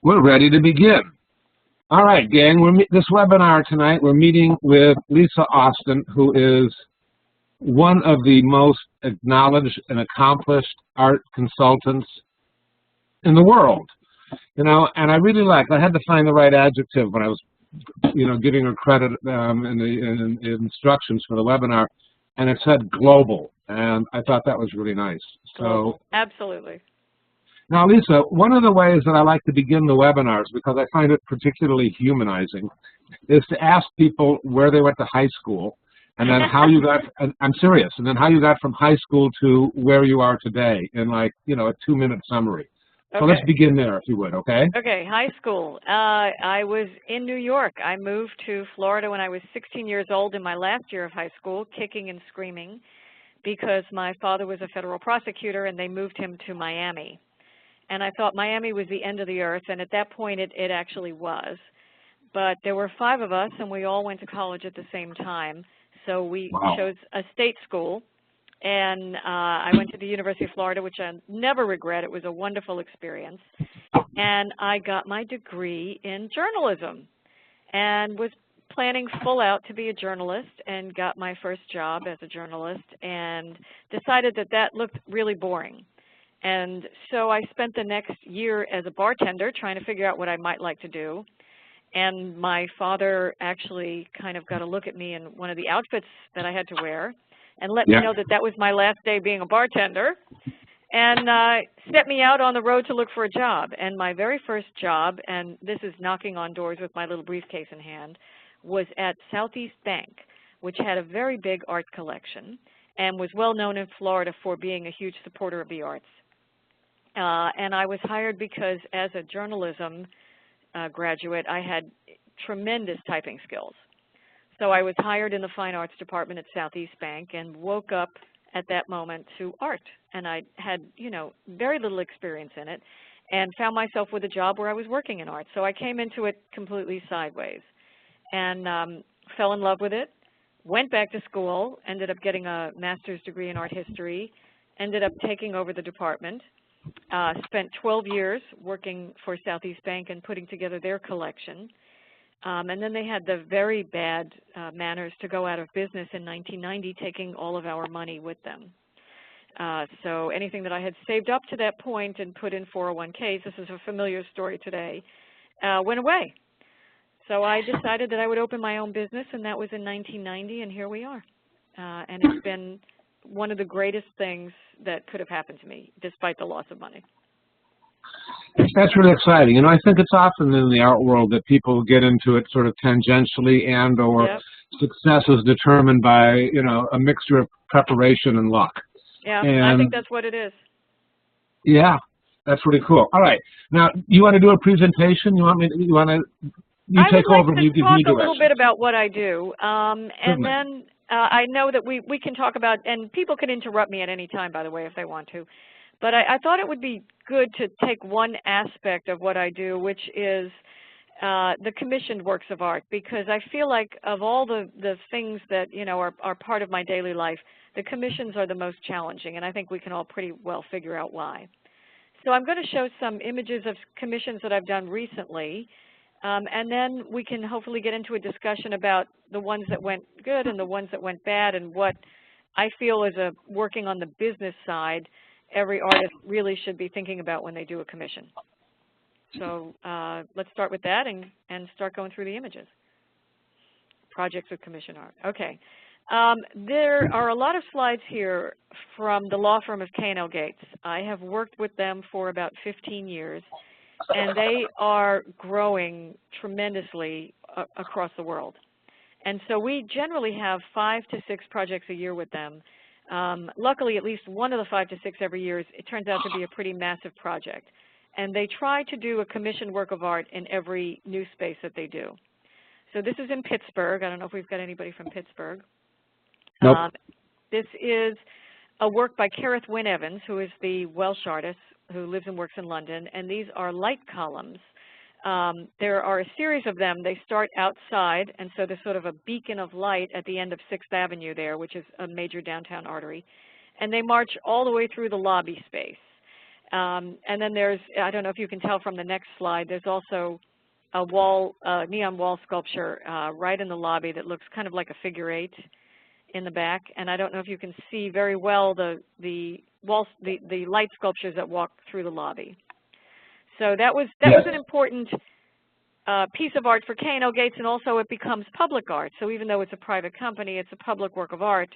We're ready to begin. All right, gang, this webinar tonight, we're meeting with Lisa Austin, who is one of the most acknowledged and accomplished art consultants in the world. And I really I had to find the right adjective when I was, giving her credit in the instructions for the webinar, and it said global, and I thought that was really nice. Global. Absolutely. Now, Lisa, one of the ways that I like to begin the webinars, because I find it particularly humanizing, is to ask people where they went to high school, and then how you got, I'm serious, and then how you got from high school to where you are today in a 2-minute summary. So let's begin there, if you would, okay? Okay, high school. I was in New York. I moved to Florida when I was 16 years old in my last year of high school, kicking and screaming, because my father was a federal prosecutor and they moved him to Miami. And I thought Miami was the end of the earth, and at that point it actually was. But there were 5 of us, and we all went to college at the same time. So we chose a state school, and I went to the University of Florida, which I never regret. It was a wonderful experience. And I got my degree in journalism and was planning full out to be a journalist, and got my first job as a journalist and decided that looked really boring. And so I spent the next year as a bartender trying to figure out what I might like to do. And my father actually kind of got a look at me in one of the outfits that I had to wear and let me know that was my last day being a bartender, and set me out on the road to look for a job. And my very first job, and this is knocking on doors with my little briefcase in hand, was at Southeast Bank, which had a very big art collection and was well known in Florida for being a huge supporter of the arts. And I was hired because as a journalism graduate, I had tremendous typing skills. So I was hired in the fine arts department at Southeast Bank and woke up at that moment to art. And I had, very little experience in it and found myself with a job where I was working in art. So I came into it completely sideways and fell in love with it, went back to school, ended up getting a master's degree in art history, ended up taking over the department. Spent 12 years working for Southeast Bank and putting together their collection. And then they had the very bad manners to go out of business in 1990, taking all of our money with them. So anything that I had saved up to that point and put in 401ks, this is a familiar story today, went away. So I decided that I would open my own business, and that was in 1990, and here we are. And it's been one of the greatest things that could have happened to me, despite the loss of money. That's really exciting. I think it's often in the art world that people get into it sort of tangentially, and or success is determined by, a mixture of preparation and luck. Yeah, and I think that's what it is. Yeah, that's really cool. All right. Now, you want to do a presentation? You take over and you give me direction. I would like to talk a little bit about what I do, and then I know that we can talk about, and people can interrupt me at any time, by the way, if they want to. But I thought it would be good to take one aspect of what I do, which is the commissioned works of art, because I feel like of all the things that, are part of my daily life, the commissions are the most challenging, and I think we can all pretty well figure out why. So I'm going to show some images of commissions that I've done recently, and then we can hopefully get into a discussion about the ones that went good and the ones that went bad, and what I feel as working on the business side, every artist really should be thinking about when they do a commission. So let's start with that and start going through the images. Projects with commission art. Okay. There are a lot of slides here from the law firm of K&L Gates. I have worked with them for about 15 years, and they are growing tremendously across the world. And so we generally have 5 to 6 projects a year with them. Luckily, at least one of the 5 to 6 every year, it turns out to be a pretty massive project. And they try to do a commissioned work of art in every new space that they do. So this is in Pittsburgh. I don't know if we've got anybody from Pittsburgh. Nope. This is a work by Kerith Wynne Evans, who is the Welsh artist who lives and works in London. And these are light columns. There are a series of them. They start outside, and so there's sort of a beacon of light at the end of 6th Avenue there, which is a major downtown artery. And they march all the way through the lobby space. And then there's, I don't know if you can tell from the next slide, there's also a wall, neon wall sculpture right in the lobby that looks kind of like a figure 8 in the back. And I don't know if you can see very well the light sculptures that walk through the lobby. So that was an important piece of art for K&L Gates, and also it becomes public art. So even though it's a private company, it's a public work of art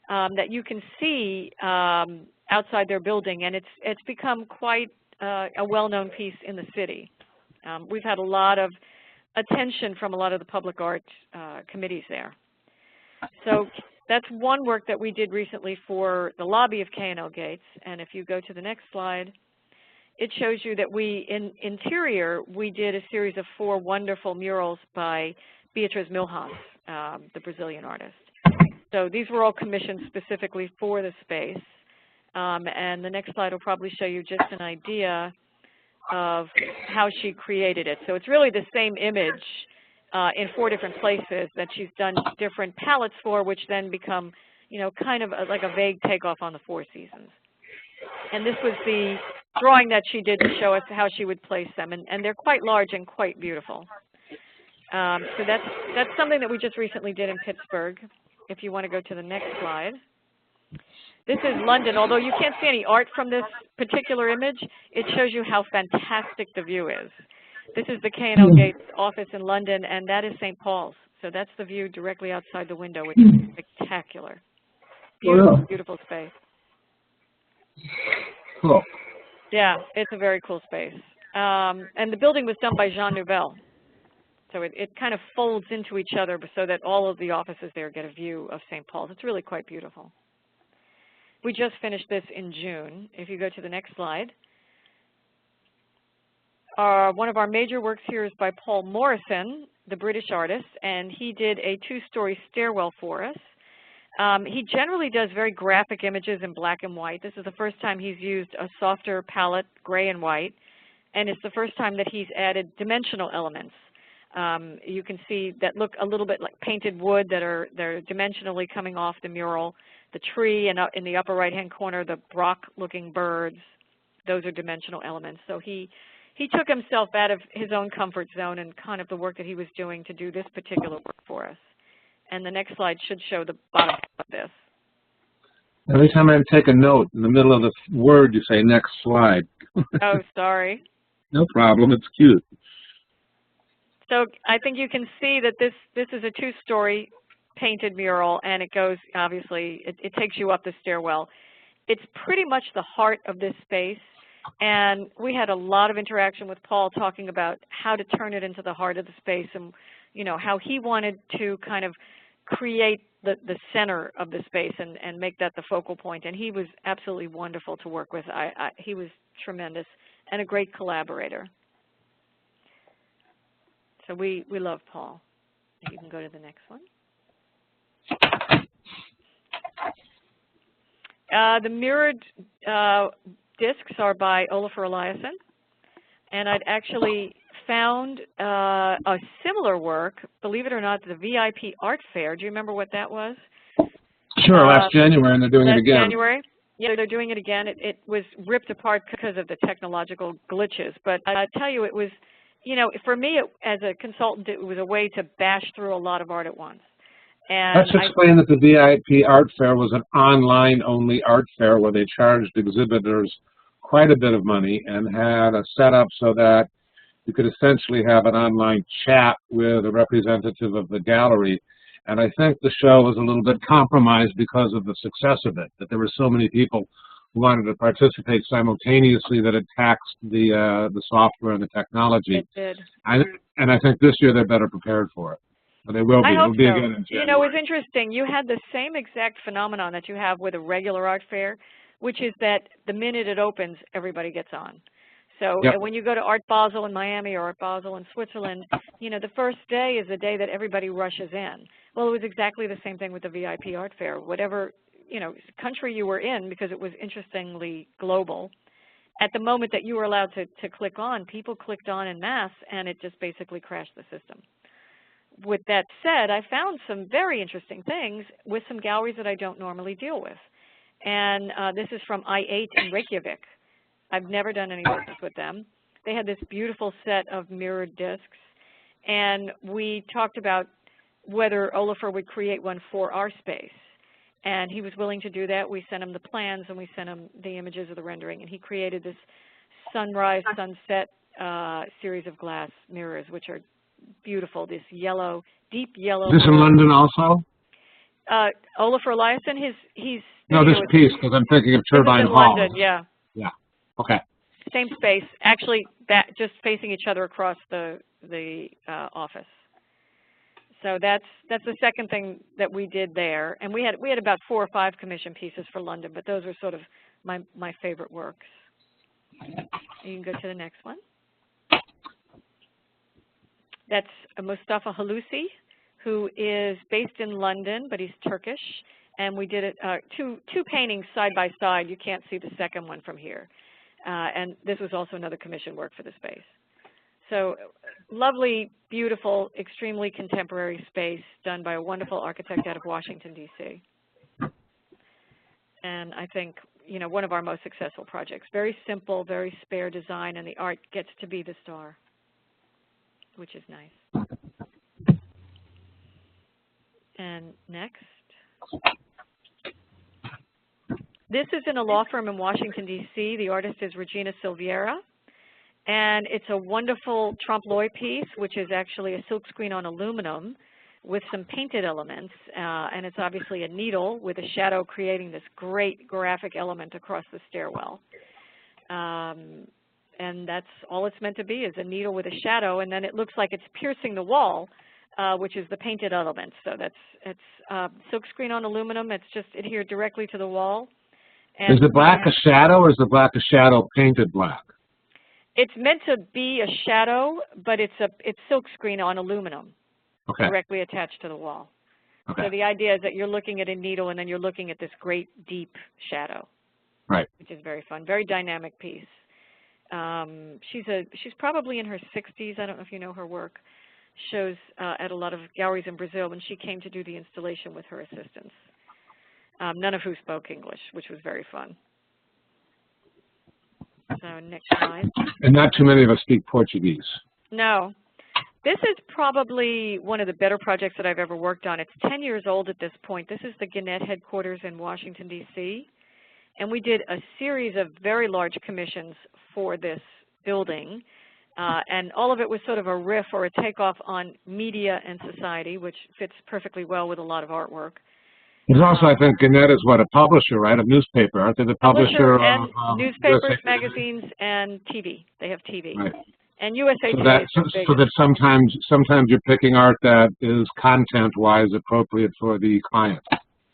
that you can see outside their building, and it's become quite a well-known piece in the city. We've had a lot of attention from a lot of the public art committees there. So that's one work that we did recently for the lobby of K&L Gates, and if you go to the next slide, it shows you that in interior, we did a series of 4 wonderful murals by Beatriz Milhas, the Brazilian artist. So these were all commissioned specifically for the space. And the next slide will probably show you just an idea of how she created it. So it's really the same image in 4 different places that she's done different palettes for, which then become, kind of like a vague takeoff on the 4 seasons. And this was the drawing that she did to show us how she would place them, and they're quite large and quite beautiful. So that's something that we just recently did in Pittsburgh. If you want to go to the next slide. This is London. Although you can't see any art from this particular image, it shows you how fantastic the view is. This is the K&L Gates office in London, and that is St. Paul's. So that's the view directly outside the window, which is spectacular. Beautiful, beautiful space. Cool. Yeah, it's a very cool space. And the building was done by Jean Nouvel. So it kind of folds into each other so that all of the offices there get a view of St. Paul's. It's really quite beautiful. We just finished this in June. If you go to the next slide. One of our major works here is by Paul Morrison, the British artist, and he did a 2-story stairwell for us. He generally does very graphic images in black and white. This is the first time he's used a softer palette, gray and white, and it's the first time that he's added dimensional elements. You can see that look a little bit like painted wood they're dimensionally coming off the mural. The tree and in the upper right-hand corner, the Brock-looking birds, those are dimensional elements. So he took himself out of his own comfort zone and kind of the work that he was doing to do this particular work for us. And the next slide should show the bottom of this. Every time I take a note, in the middle of the word, you say, next slide. Oh, sorry. No problem. It's cute. So I think you can see that this is a 2-story painted mural, and it goes, obviously, it takes you up the stairwell. It's pretty much the heart of this space, and we had a lot of interaction with Paul talking about how to turn it into the heart of the space and, how he wanted to kind of create the center of the space and make that the focal point. And he was absolutely wonderful to work with. He was tremendous and a great collaborator. So we love Paul. You can go to the next one. The mirrored discs are by Olafur Eliasson. And I'd actually found a similar work, believe it or not, the VIP Art Fair. Do you remember what that was? Sure, last January, and they're doing it again. January. Yeah, they're doing it again. It was ripped apart because of the technological glitches. But I tell you, it was, for me, as a consultant, it was a way to bash through a lot of art at once. And let's explain that the VIP Art Fair was an online-only art fair where they charged exhibitors quite a bit of money and had a setup so that you could essentially have an online chat with a representative of the gallery. And I think the show was a little bit compromised because of the success of it, that there were so many people who wanted to participate simultaneously that it taxed the software and the technology. It did. And I think this year they're better prepared for it. But they will be. I hope It'll be so. again in January. It was interesting. You had the same exact phenomenon that you have with a regular art fair, which is that the minute it opens, everybody gets on. So when you go to Art Basel in Miami or Art Basel in Switzerland, the first day is the day that everybody rushes in. Well, it was exactly the same thing with the VIP Art Fair. Whatever, country you were in, because it was interestingly global, at the moment that you were allowed to click on, people clicked on en masse, and it just basically crashed the system. With that said, I found some very interesting things with some galleries that I don't normally deal with. And this is from I8 in Reykjavik. I've never done any business with them. They had this beautiful set of mirrored discs, and we talked about whether Olafur would create one for our space. And he was willing to do that. We sent him the plans, and we sent him the images of the rendering, and he created this sunrise, sunset series of glass mirrors, which are beautiful, this yellow, deep yellow. Is this in London also? Olafur Eliasson, he's no, this piece, because I'm thinking of Turbine Hall. London, yeah. Yeah, okay. Same space, actually just facing each other across the office. So that's the second thing that we did there. And we had about 4 or 5 commission pieces for London, but those are sort of my favorite works. You can go to the next one. That's Mustafa Hulusi, who is based in London, but he's Turkish. And we did it, two paintings side by side. You can't see the second one from here. And this was also another commission work for the space. So lovely, beautiful, extremely contemporary space done by a wonderful architect out of Washington, D.C. And I think, one of our most successful projects. Very simple, very spare design, and the art gets to be the star, which is nice. And next. This is in a law firm in Washington, D.C. The artist is Regina Silveira. And it's a wonderful trompe-l'oeil piece, which is actually a silkscreen on aluminum with some painted elements. And it's obviously a needle with a shadow creating this great graphic element across the stairwell. And that's all it's meant to be, is a needle with a shadow. And then it looks like it's piercing the wall, which is the painted element. So it's silkscreen on aluminum. It's just adhered directly to the wall. And is the black a shadow, or is the black a shadow painted black? It's meant to be a shadow, but it's silkscreen on aluminum, okay, directly attached to the wall. Okay. So the idea is that you're looking at a needle, and then you're looking at this great deep shadow, right? Which is very fun, very dynamic piece. She's probably in her 60s. I don't know if you know her work. Shows at a lot of galleries in Brazil, and she came to do the installation with her assistants. None of who spoke English, which was very fun. So next slide. And not too many of us speak Portuguese. No. This is probably one of the better projects that I've ever worked on. It's 10 years old at this point. This is the Gannett headquarters in Washington, D.C. And we did a series of very large commissions for this building. And all of it was sort of a riff or a takeoff on media and society, which fits perfectly well with a lot of artwork. There's also, I think, Gannett is what, a publisher, right, of newspaper, aren't they? The publisher and of newspapers, USA magazines, and TV. They have TV. Right. And USA so Today so that sometimes you're picking art that is content-wise appropriate for the client.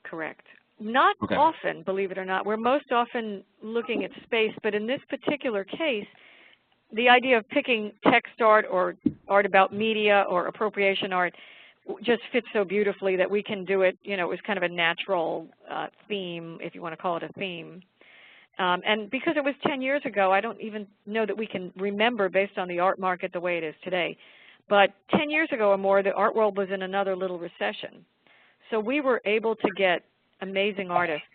Correct. Not often, believe it or not. We're most often looking at space, but in this particular case, the idea of picking text art or art about media or appropriation art just fits so beautifully that we can do it. It was kind of a natural theme, if you want to call it a theme. And because it was 10 years ago, I don't even know that we can remember based on the art market the way it is today. But 10 years ago or more, the art world was in another little recession. So we were able to get amazing artists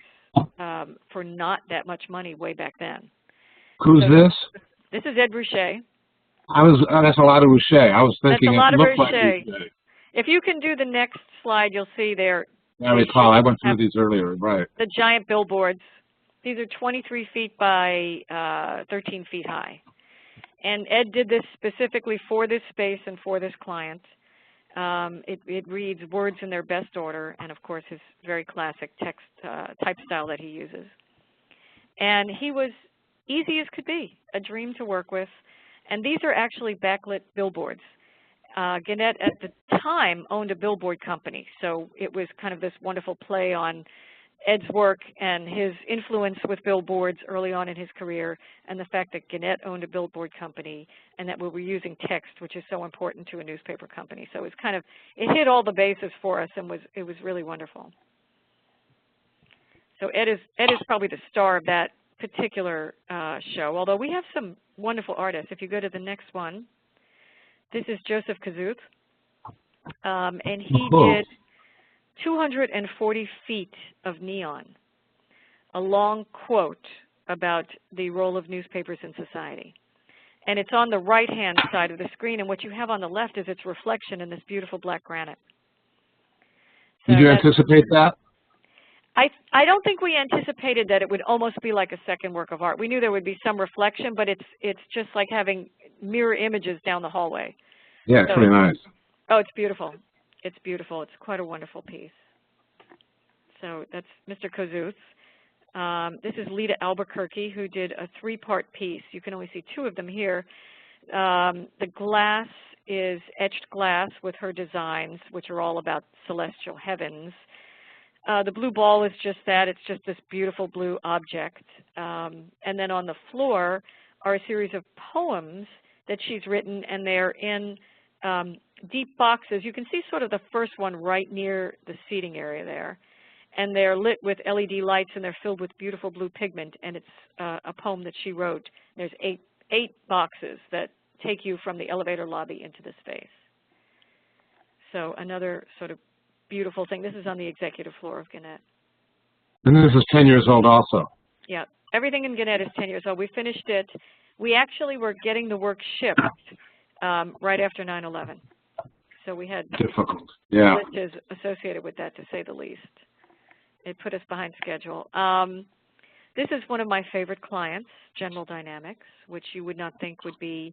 for not that much money way back then. Who's this? This is Ed Boucher. That's a lot of Boucher. I was thinking it looked like Boucher. If you can do the next slide, you'll see there. I recall. I went through these earlier, right. The giant billboards. These are 23 feet by 13 feet high. And Ed did this specifically for this space and for this client. It reads words in their best order, and of course his very classic text type style that he uses. And he was easy as could be, a dream to work with. And these are actually backlit billboards. Gannett at the time owned a billboard company, so it was kind of this wonderful play on Ed's work and his influence with billboards early on in his career, and the fact that Gannett owned a billboard company and that we were using text, which is so important to a newspaper company. So it hit all the bases for us, and it was really wonderful. So Ed is probably the star of that particular show, although we have some wonderful artists. If you go to the next one, this is Joseph Kazuth, and he did 240 feet of neon, a long quote about the role of newspapers in society. And it's on the right-hand side of the screen, and what you have on the left is its reflection in this beautiful black granite. So did you anticipate that? I don't think we anticipated that it would almost be like a second work of art. We knew there would be some reflection, but it's just like having mirror images down the hallway. Yeah, it's so really nice. Oh, it's beautiful. It's beautiful. It's quite a wonderful piece. So that's Mr. Kozuth. This is Lita Albuquerque, who did a 3-part piece. You can only see 2 of them here. The glass is etched glass with her designs, which are all about celestial heavens. The blue ball is just that. It's just this beautiful blue object. And then on the floor are a series of poems that she's written, and they're in deep boxes. You can see sort of the first one right near the seating area there. And they're lit with LED lights, and they're filled with beautiful blue pigment, and it's a poem that she wrote. There's eight boxes that take you from the elevator lobby into the space. So another sort of beautiful thing. This is on the executive floor of Gannett. And this is 10 years old also. Yeah, everything in Gannett is 10 years old. We finished it. We actually were getting the work shipped right after 9/11. So we had difficult. Yeah. glitches associated with that, to say the least. It put us behind schedule. This is one of my favorite clients, General Dynamics, which you would not think would be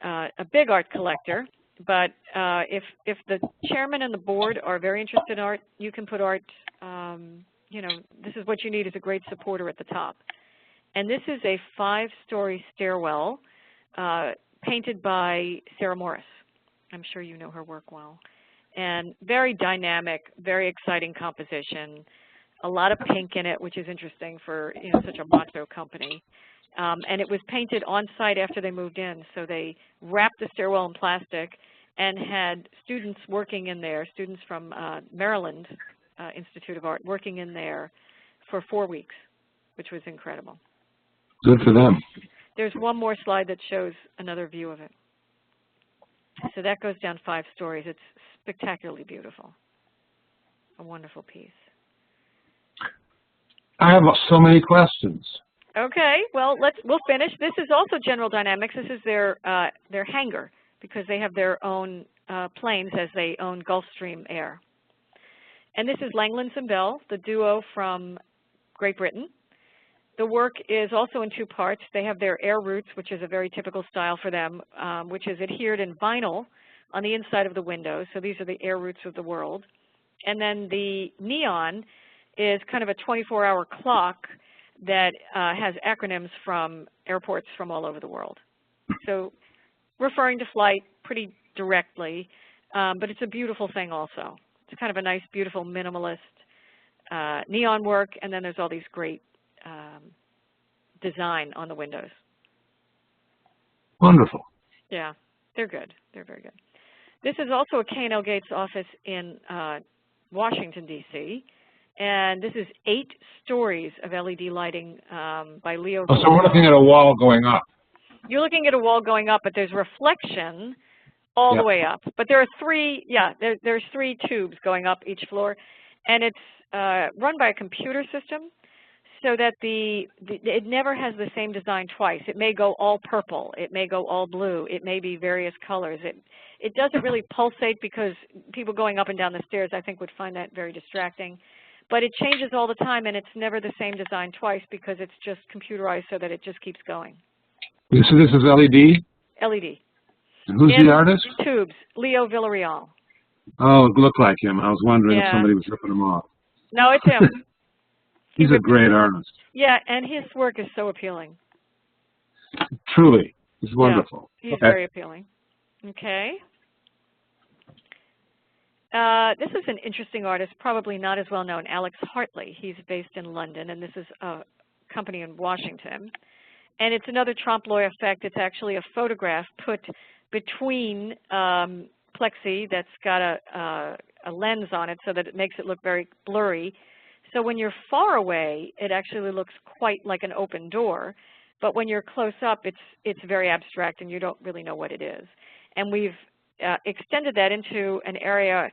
a big art collector. But if the chairman and the board are very interested in art, you can put art, you know, this is what you need, is a great supporter at the top. And this is a 5-story stairwell painted by Sarah Morris. I'm sure you know her work well. And very dynamic, very exciting composition, a lot of pink in it, which is interesting for, you know, such a macho company. And it was painted on site after they moved in. So they wrapped the stairwell in plastic and had students working in there, students from Maryland Institute of Art working in there for 4 weeks, which was incredible. Good for them. There's one more slide that shows another view of it. So that goes down 5 stories. It's spectacularly beautiful. A wonderful piece. I have so many questions. Okay, well, we'll finish. This is also General Dynamics. This is their hangar, because they have their own planes, as they own Gulfstream Air. And this is Langlands and Bell, the duo from Great Britain. The work is also in 2 parts. They have their air roots, which is a very typical style for them, which is adhered in vinyl on the inside of the windows. So these are the air roots of the world. And then the neon is kind of a 24-hour clock that has acronyms from airports from all over the world. So referring to flight pretty directly, but it's a beautiful thing also. It's kind of a nice, beautiful, minimalist neon work, and then there's all these great design on the windows. Wonderful. Yeah, they're good. They're very good. This is also a K&L Gates office in Washington, D.C., and this is 8 stories of LED lighting by Leo. Oh, so we're looking at a wall going up. You're looking at a wall going up, but there's reflection all the way up. But there are 3, there's 3 tubes going up each floor, and it's run by a computer system, so that it never has the same design twice. It may go all purple. It may go all blue. It may be various colors. It doesn't really pulsate, because people going up and down the stairs, I think, would find that very distracting. But it changes all the time, and it's never the same design twice, because it's just computerized so that it just keeps going. So this is LED? LED. And who's the artist? Tubes. Leo Villarreal. Oh, it looked like him. I was wondering if Yeah. somebody was ripping him off. No, it's him. He's a great artist. Yeah, and his work is so appealing. Truly. He's wonderful. Yeah, he's very appealing. Okay. This is an interesting artist, probably not as well known, Alex Hartley. He's based in London, and this is a company in Washington. And it's another trompe-l'oeil effect. It's actually a photograph put between plexi that's got a lens on it, so that it makes it look very blurry. So when you're far away, it actually looks quite like an open door. But when you're close up, it's very abstract, and you don't really know what it is. And we've extended that into an area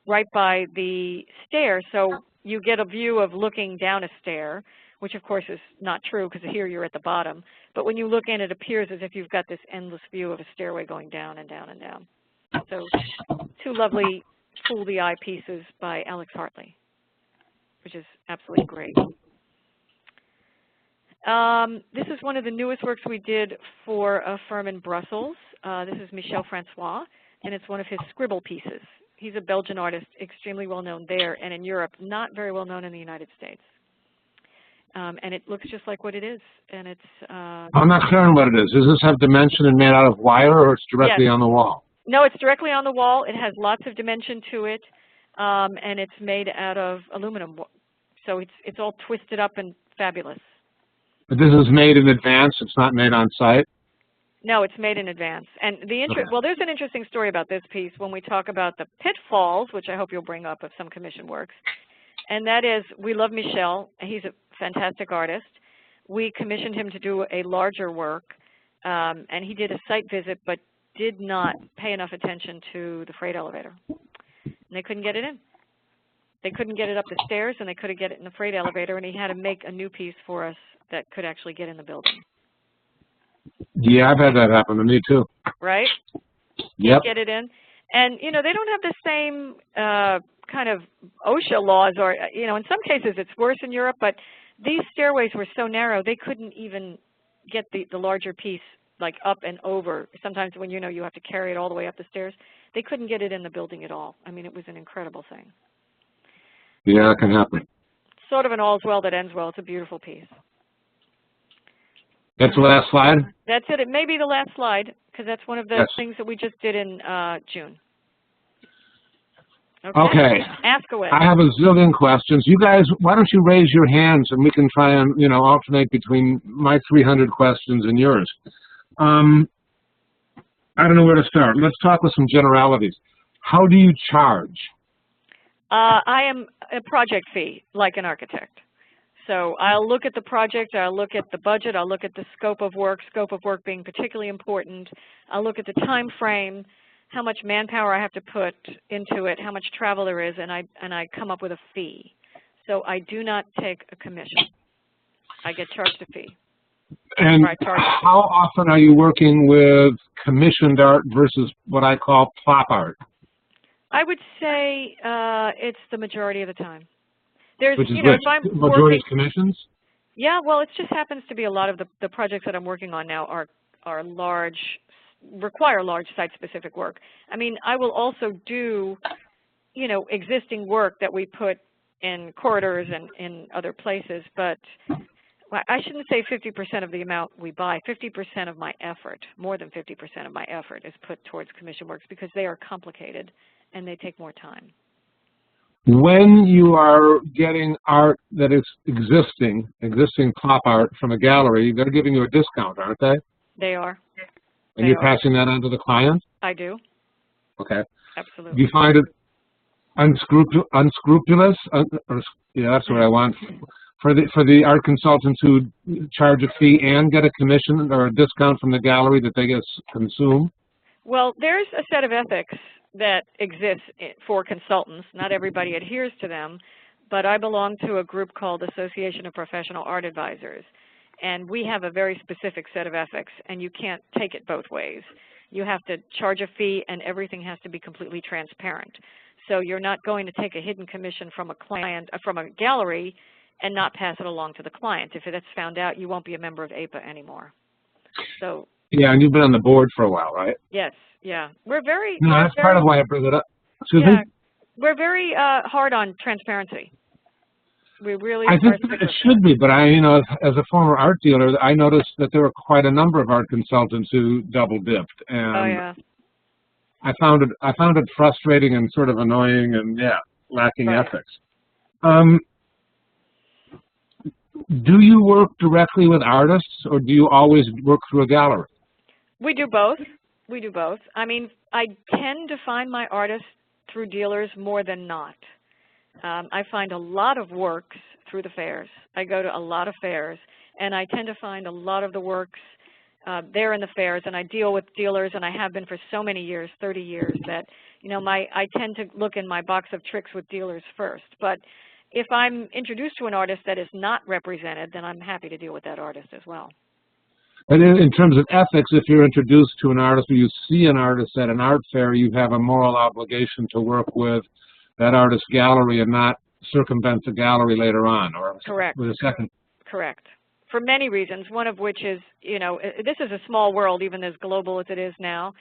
right by the stair, so you get a view of looking down a stair which of course is not true because here you're at the bottom. But when you look in, it appears as if you've got this endless view of a stairway going down and down and down. So 2 lovely Fool the Eye pieces by Alex Hartley, which is absolutely great. This is one of the newest works we did for a firm in Brussels. This is Michel Francois, and it's one of his scribble pieces. He's a Belgian artist, extremely well known there and in Europe, not very well known in the United States. And it looks just like what it is. And it's. I'm not clear on what it is. Does this have dimension and made out of wire, or it's directly Yes. on the wall? No, it's directly on the wall. It has lots of dimension to it, and it's made out of aluminum. So it's all twisted up and fabulous. But this is made in advance. It's not made on site. No, it's made in advance. And well, there's an interesting story about this piece when we talk about the pitfalls, which I hope you'll bring up of some commission works. And that is, we love Michel. He's a fantastic artist. We commissioned him to do a larger work, and he did a site visit, but did not pay enough attention to the freight elevator. And they couldn't get it in. They couldn't get it up the stairs, and they couldn't get it in the freight elevator, and he had to make a new piece for us that could actually get in the building. Yeah, I've had that happen to me too. Right? Yep. Can't get it in. And, you know, they don't have the same kind of OSHA laws, or, you know, in some cases it's worse in Europe, but these stairways were so narrow they couldn't even get the larger piece like up and over. Sometimes when you know you have to carry it all the way up the stairs, they couldn't get it in the building at all. I mean, it was an incredible thing. Yeah, it can happen. Sort of an all's well that ends well. It's a beautiful piece. That's the last slide? That's it. It may be the last slide because that's one of the things that we just did in June. Okay. Ask away. I have a zillion questions. You guys, why don't you raise your hands and we can try and, you know, alternate between my 300 questions and yours. I don't know where to start. Let's talk with some generalities. How do you charge? I am a project fee, like an architect. So I'll look at the project, I'll look at the budget, I'll look at the scope of work being particularly important. I'll look at the time frame, how much manpower I have to put into it, how much travel there is, and I come up with a fee. So I do not take a commission. I get charged a fee. And how often are you working with commissioned art versus what I call plop art? I would say it's the majority of the time. There's, which is you know, if I'm majority commissions? Yeah, well, it just happens to be a lot of the projects that I'm working on now are large, require large site-specific work. I mean, I will also do, you know, existing work that we put in corridors and in other places, but I shouldn't say 50% of the amount we buy. 50% of my effort, more than 50% of my effort is put towards commission works because they are complicated and they take more time. When you are getting art that is existing pop art from a gallery, they're giving you a discount, aren't they? They are. And you're passing that on to the client? I do. Okay. Absolutely. Do you find it unscrupulous? Yeah, that's what I want. For the art consultants who charge a fee and get a commission or a discount from the gallery that they get consume? Well, there's a set of ethics that exists for consultants. Not everybody adheres to them, but I belong to a group called Association of Professional Art Advisors, and we have a very specific set of ethics, and you can't take it both ways. You have to charge a fee, and everything has to be completely transparent. So you're not going to take a hidden commission from a client, from a gallery, and not pass it along to the client. If that's found out, you won't be a member of APA anymore. So. Yeah, and you've been on the board for a while, right? Yes. Yeah, we're very. No, that's part of why I bring it up. Excuse me? We're very hard on transparency. We really. I think it should be, but you know, as a former art dealer, I noticed that there were quite a number of art consultants who double dipped, and I found it frustrating and sort of annoying, and lacking ethics. Do you work directly with artists, or do you always work through a gallery? We do both. We do both. I mean, I tend to find my artists through dealers more than not. I find a lot of works through the fairs. I go to a lot of fairs, and I tend to find a lot of the works there in the fairs, and I deal with dealers, and I have been for so many years, 30 years, that, you know, I tend to look in my box of tricks with dealers first. But if I'm introduced to an artist that is not represented, then I'm happy to deal with that artist as well. And in terms of ethics, if you're introduced to an artist or you see an artist at an art fair, you have a moral obligation to work with that artist's gallery and not circumvent the gallery later on, or Correct. With a second. Correct. For many reasons, one of which is, this is a small world, even as global as it is now,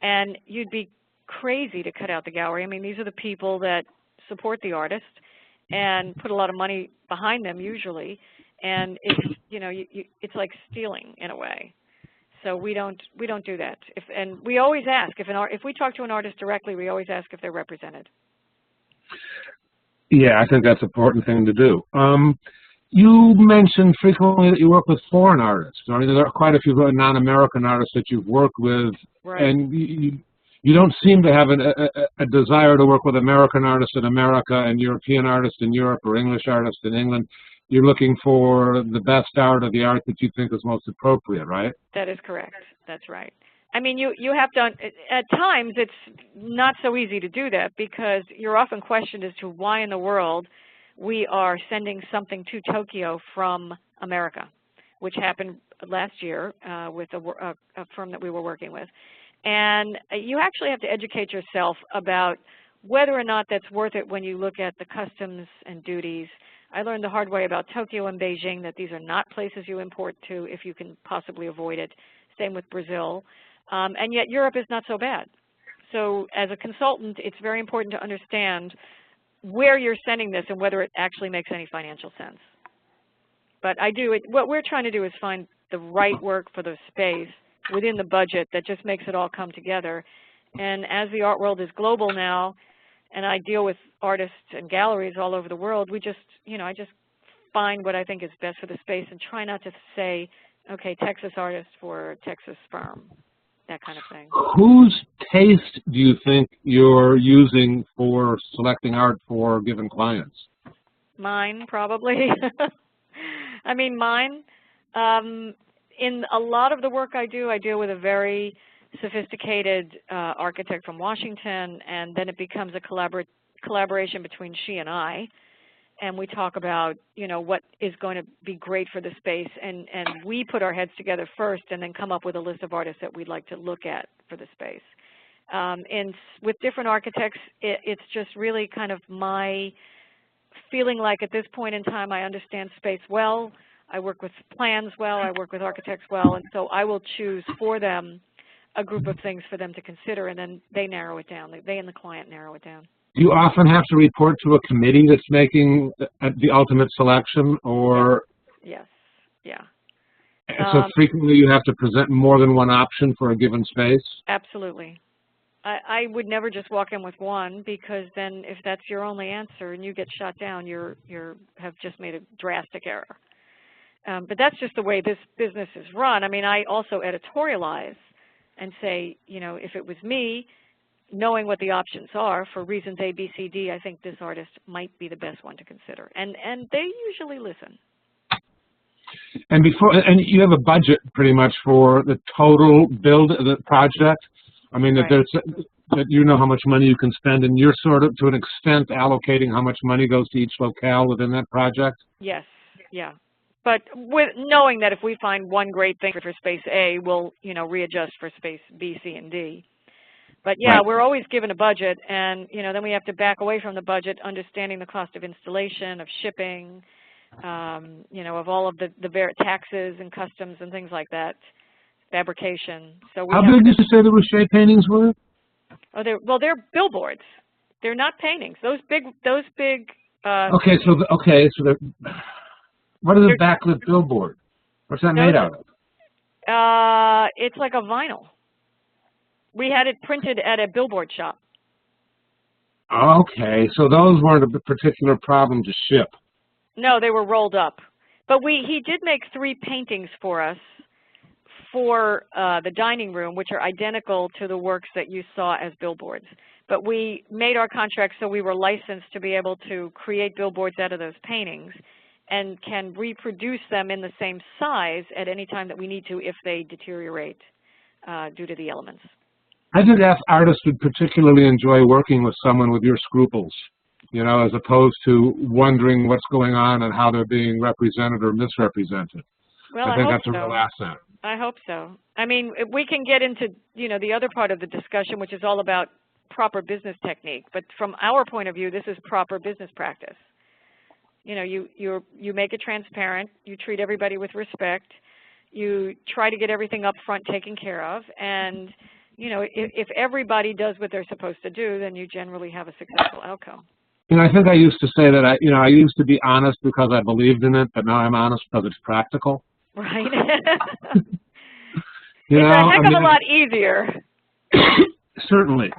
and you'd be crazy to cut out the gallery. I mean, these are the people that support the artist and put a lot of money behind them usually, and it's, it's like stealing in a way. So we don't do that. And we always ask, if we talk to an artist directly, we always ask if they're represented. Yeah, I think that's an important thing to do. You mentioned frequently that you work with foreign artists. I mean, there are quite a few non-American artists that you've worked with, right. And you don't seem to have a desire to work with American artists in America and European artists in Europe or English artists in England. You're looking for the best art or the art that you think is most appropriate, right? That is correct. That's right. I mean, you have to, at times it's not so easy to do that because you're often questioned as to why in the world we are sending something to Tokyo from America, which happened last year with a firm that we were working with. And you actually have to educate yourself about whether or not that's worth it when you look at the customs and duties. I learned the hard way about Tokyo and Beijing that these are not places you import to if you can possibly avoid it. Same with Brazil. And yet Europe is not so bad. So as a consultant, it's very important to understand where you're sending this and whether it actually makes any financial sense. But what we're trying to do is find the right work for the space within the budget that just makes it all come together. And as the art world is global now, and I deal with artists and galleries all over the world, we just, I just find what I think is best for the space and try not to say, okay, Texas artist for Texas firm, that kind of thing. Whose taste do you think you're using for selecting art for given clients? Mine, probably. I mean, mine. In a lot of the work I deal with a very sophisticated architect from Washington, and then it becomes a collaboration between she and I, and we talk about, what is going to be great for the space, and we put our heads together first and then come up with a list of artists that we'd like to look at for the space. And with different architects, it's just really kind of my feeling like at this point in time I understand space well, I work with plans well, I work with architects well, and so I will choose for them a group of things for them to consider, and then they narrow it down. They and the client narrow it down. Do you often have to report to a committee that's making the ultimate selection, or? Yes, yeah. So frequently you have to present more than one option for a given space? Absolutely. I would never just walk in with one, because then if that's your only answer and you get shot down, you have just made a drastic error. But that's just the way this business is run. I mean, I also editorialize and say, if it was me, knowing what the options are for reasons A, B, C, D, I think this artist might be the best one to consider. And they usually listen. And you have a budget pretty much for the total build of the project. I mean, right. that you know how much money you can spend, and you're sort of, to an extent, allocating how much money goes to each locale within that project? Yes, yeah. But with knowing that if we find one great thing for space A, we'll, readjust for space B, C, and D. But yeah, right. We're always given a budget, and then we have to back away from the budget, understanding the cost of installation, of shipping, of all of the taxes and customs and things like that, fabrication. So how big did you say the Rocher paintings were? Oh, they're billboards. They're not paintings. Those big. Okay, so they're. What is a backlit billboard? What's that made out of? It's like a vinyl. We had it printed at a billboard shop. Okay, so those weren't a particular problem to ship. No, they were rolled up. But he did make 3 paintings for us for the dining room, which are identical to the works that you saw as billboards. But we made our contract so we were licensed to be able to create billboards out of those paintings and can reproduce them in the same size at any time that we need to if they deteriorate due to the elements. I think artists would particularly enjoy working with someone with your scruples. you know, as opposed to wondering what's going on and how they're being represented or misrepresented. Well, I I think hope that's a real so. asset. I hope so. I mean, we can get into, you know, the other part of the discussion, which is all about proper business technique. But from our point of view, this is proper business practice. You know, you make it transparent. You treat everybody with respect. You try to get everything up front taken care of. And, you know, if everybody does what they're supposed to do, then you generally have a successful outcome. You know, I think I used to say that I used to be honest because I believed in it, but now I'm honest because it's practical. Right. You It's know, a heck of a lot easier. Certainly.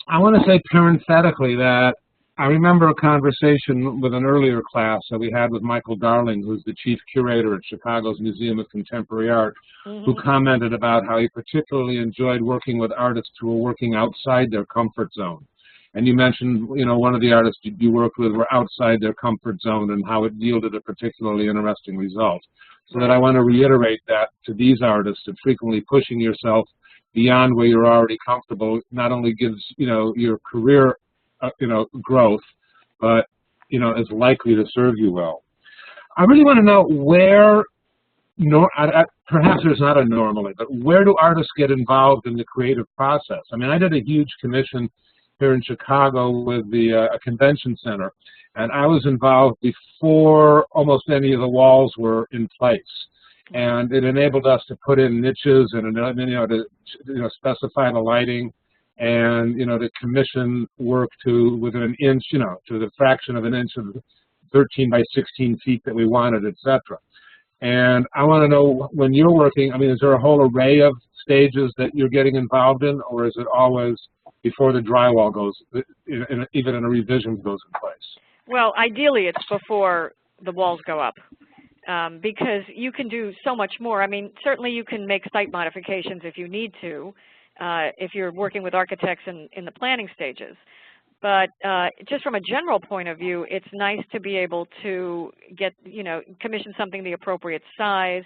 I want to say parenthetically that I remember a conversation with an earlier class that we had with Michael Darling, who's the chief curator at Chicago's Museum of Contemporary Art, who commented about how he particularly enjoyed working with artists who were working outside their comfort zone. And you mentioned, you know, one of the artists you worked with were outside their comfort zone and how it yielded a particularly interesting result. So that I want to reiterate that to these artists, that frequently pushing yourself beyond where you're already comfortable not only gives, you know, your career, you know, growth, but, you know, is likely to serve you well. I really want to know where, perhaps there's not a normally, but where do artists get involved in the creative process? I mean, I did a huge commission here in Chicago with the convention center, and I was involved before almost any of the walls were in place. And it enabled us to put in niches and, you know, to, you know, specify the lighting and, you know, to commission work to within an inch, you know, to the fraction of an inch of 13 by 16 feet that we wanted, etc. And I want to know, when you're working, I mean, is there a whole array of stages that you're getting involved in, or is it always before the drywall goes, even in a revision goes in place? Well, ideally it's before the walls go up, because you can do so much more. I mean, certainly you can make site modifications if you need to, if you're working with architects in the planning stages. But just from a general point of view, it's nice to be able to get, you know, commission something the appropriate size,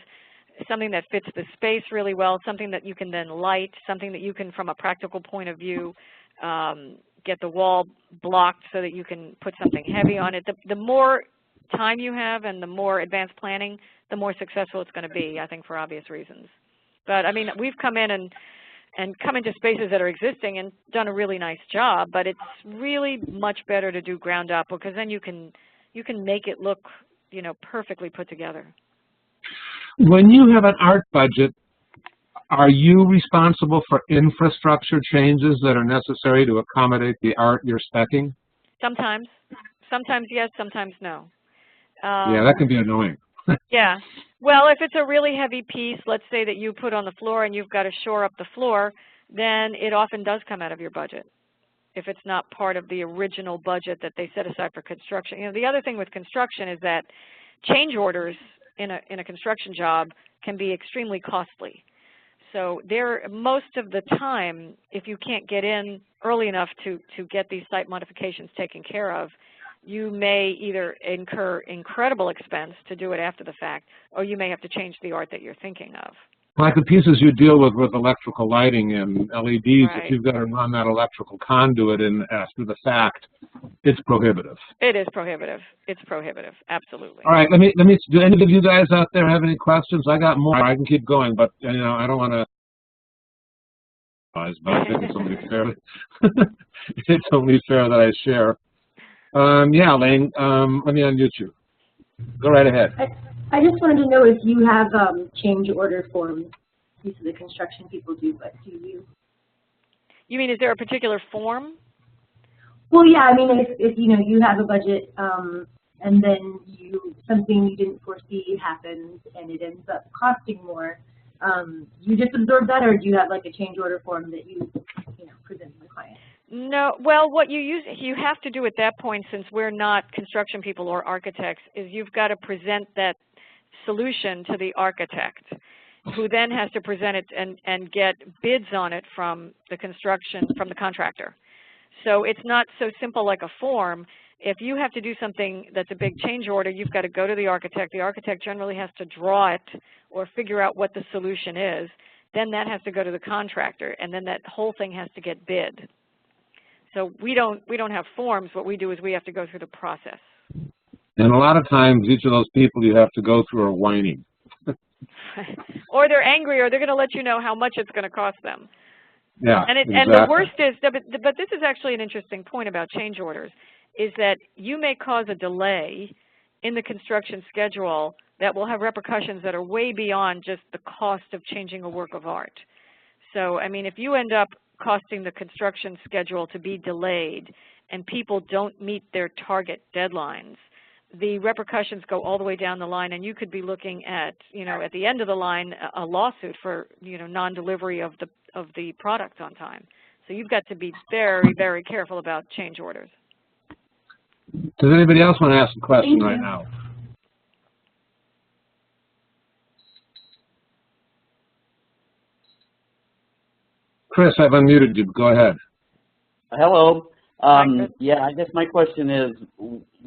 something that fits the space really well, something that you can then light, something that you can, from a practical point of view, get the wall blocked so that you can put something heavy on it. The more time you have and the more advanced planning, the more successful it's going to be, I think, for obvious reasons. But, I mean, we've come in and come into spaces that are existing and done a really nice job, but it's really much better to do ground up, because then you can make it look, you know, perfectly put together. When you have an art budget, are you responsible for infrastructure changes that are necessary to accommodate the art you're speccing? Sometimes. Sometimes yes, sometimes no. Yeah, that can be annoying. Yeah. Well, if it's a really heavy piece, let's say that you put on the floor and you've got to shore up the floor, then it often does come out of your budget if it's not part of the original budget that they set aside for construction. You know, the other thing with construction is that change orders in a construction job can be extremely costly. So most of the time, if you can't get in early enough to get these site modifications taken care of, you may either incur incredible expense to do it after the fact, or you may have to change the art that you're thinking of. Like the pieces you deal with electrical lighting and LEDs, Right. If you've got to run that electrical conduit in after the fact, it's prohibitive. It is prohibitive. It's prohibitive, absolutely. All right, do any of you guys out there have any questions? I got more. I can keep going, but, you know, I don't want to, but I think it's only fair. It's only fair that I share. Yeah, Lane, let me unmute you. Go right ahead. I just wanted to know if you have change order forms. These are the construction people do, but do you? You mean, is there a particular form? Well, yeah, I mean, if you know, you have a budget and then something you didn't foresee happens and it ends up costing more, you just absorb that, or do you have like a change order form that you present to the client? No, well, what you have to do at that point, since we're not construction people or architects, is you've got to present that solution to the architect, who then has to present it and get bids on it from the contractor. So it's not so simple like a form. If you have to do something that's a big change order, you've got to go to the architect. The architect generally has to draw it or figure out what the solution is. Then that has to go to the contractor, and then that whole thing has to get bid. So we don't have forms. What we do is we have to go through the process. And a lot of times, each of those people you have to go through are whining. Or they're angry, or they're going to let you know how much it's going to cost them. Yeah, and exactly. And the worst is, but this is actually an interesting point about change orders, is that you may cause a delay in the construction schedule that will have repercussions that are way beyond just the cost of changing a work of art. So, I mean, if you end up costing the construction schedule to be delayed and people don't meet their target deadlines, the repercussions go all the way down the line, and you could be looking at, at the end of the line, a lawsuit for, non-delivery of the product on time. So you've got to be very, very careful about change orders. Does anybody else want to ask a question right now? Chris, I've unmuted you. Go ahead. Hello. Yeah, I guess my question is,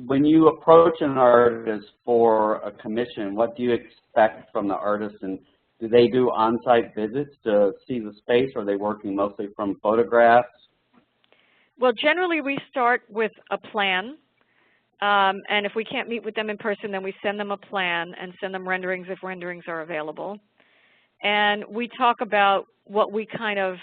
when you approach an artist for a commission, what do you expect from the artist, and do they do on-site visits to see the space, or are they working mostly from photographs? Well, generally we start with a plan, and if we can't meet with them in person, then we send them a plan and send them renderings if renderings are available. And we talk about what we kind of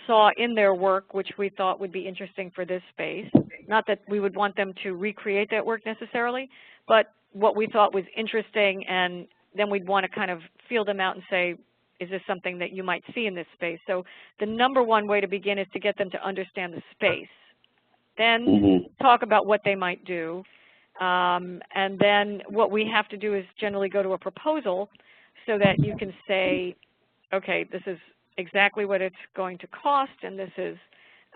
saw in their work, which we thought would be interesting for this space. Not that we would want them to recreate that work necessarily, but what we thought was interesting, and then we'd want to kind of feel them out and say, is this something that you might see in this space? So the number one way to begin is to get them to understand the space. Then talk about what they might do. And then what we have to do is generally go to a proposal so that you can say, okay, this is exactly what it's going to cost, and this is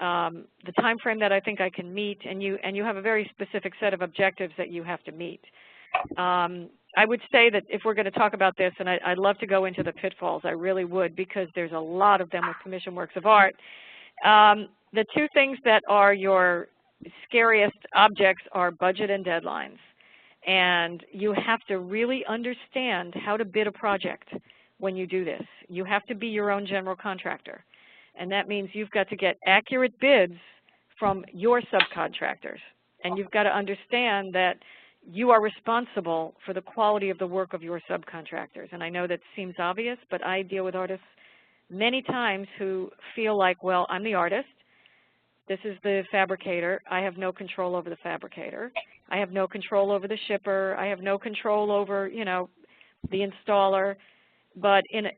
the time frame that I think I can meet, and you have a very specific set of objectives that you have to meet. I would say that if we're going to talk about this, and I'd love to go into the pitfalls, I really would, because there's a lot of them with commission works of art. The two things that are your scariest objects are budget and deadlines. And you have to really understand how to bid a project when you do this. You have to be your own general contractor. And that means you've got to get accurate bids from your subcontractors. And you've got to understand that you are responsible for the quality of the work of your subcontractors. And I know that seems obvious, but I deal with artists many times who feel like, well, I'm the artist. This is the fabricator. I have no control over the fabricator. I have no control over the shipper. I have no control over, the installer. But in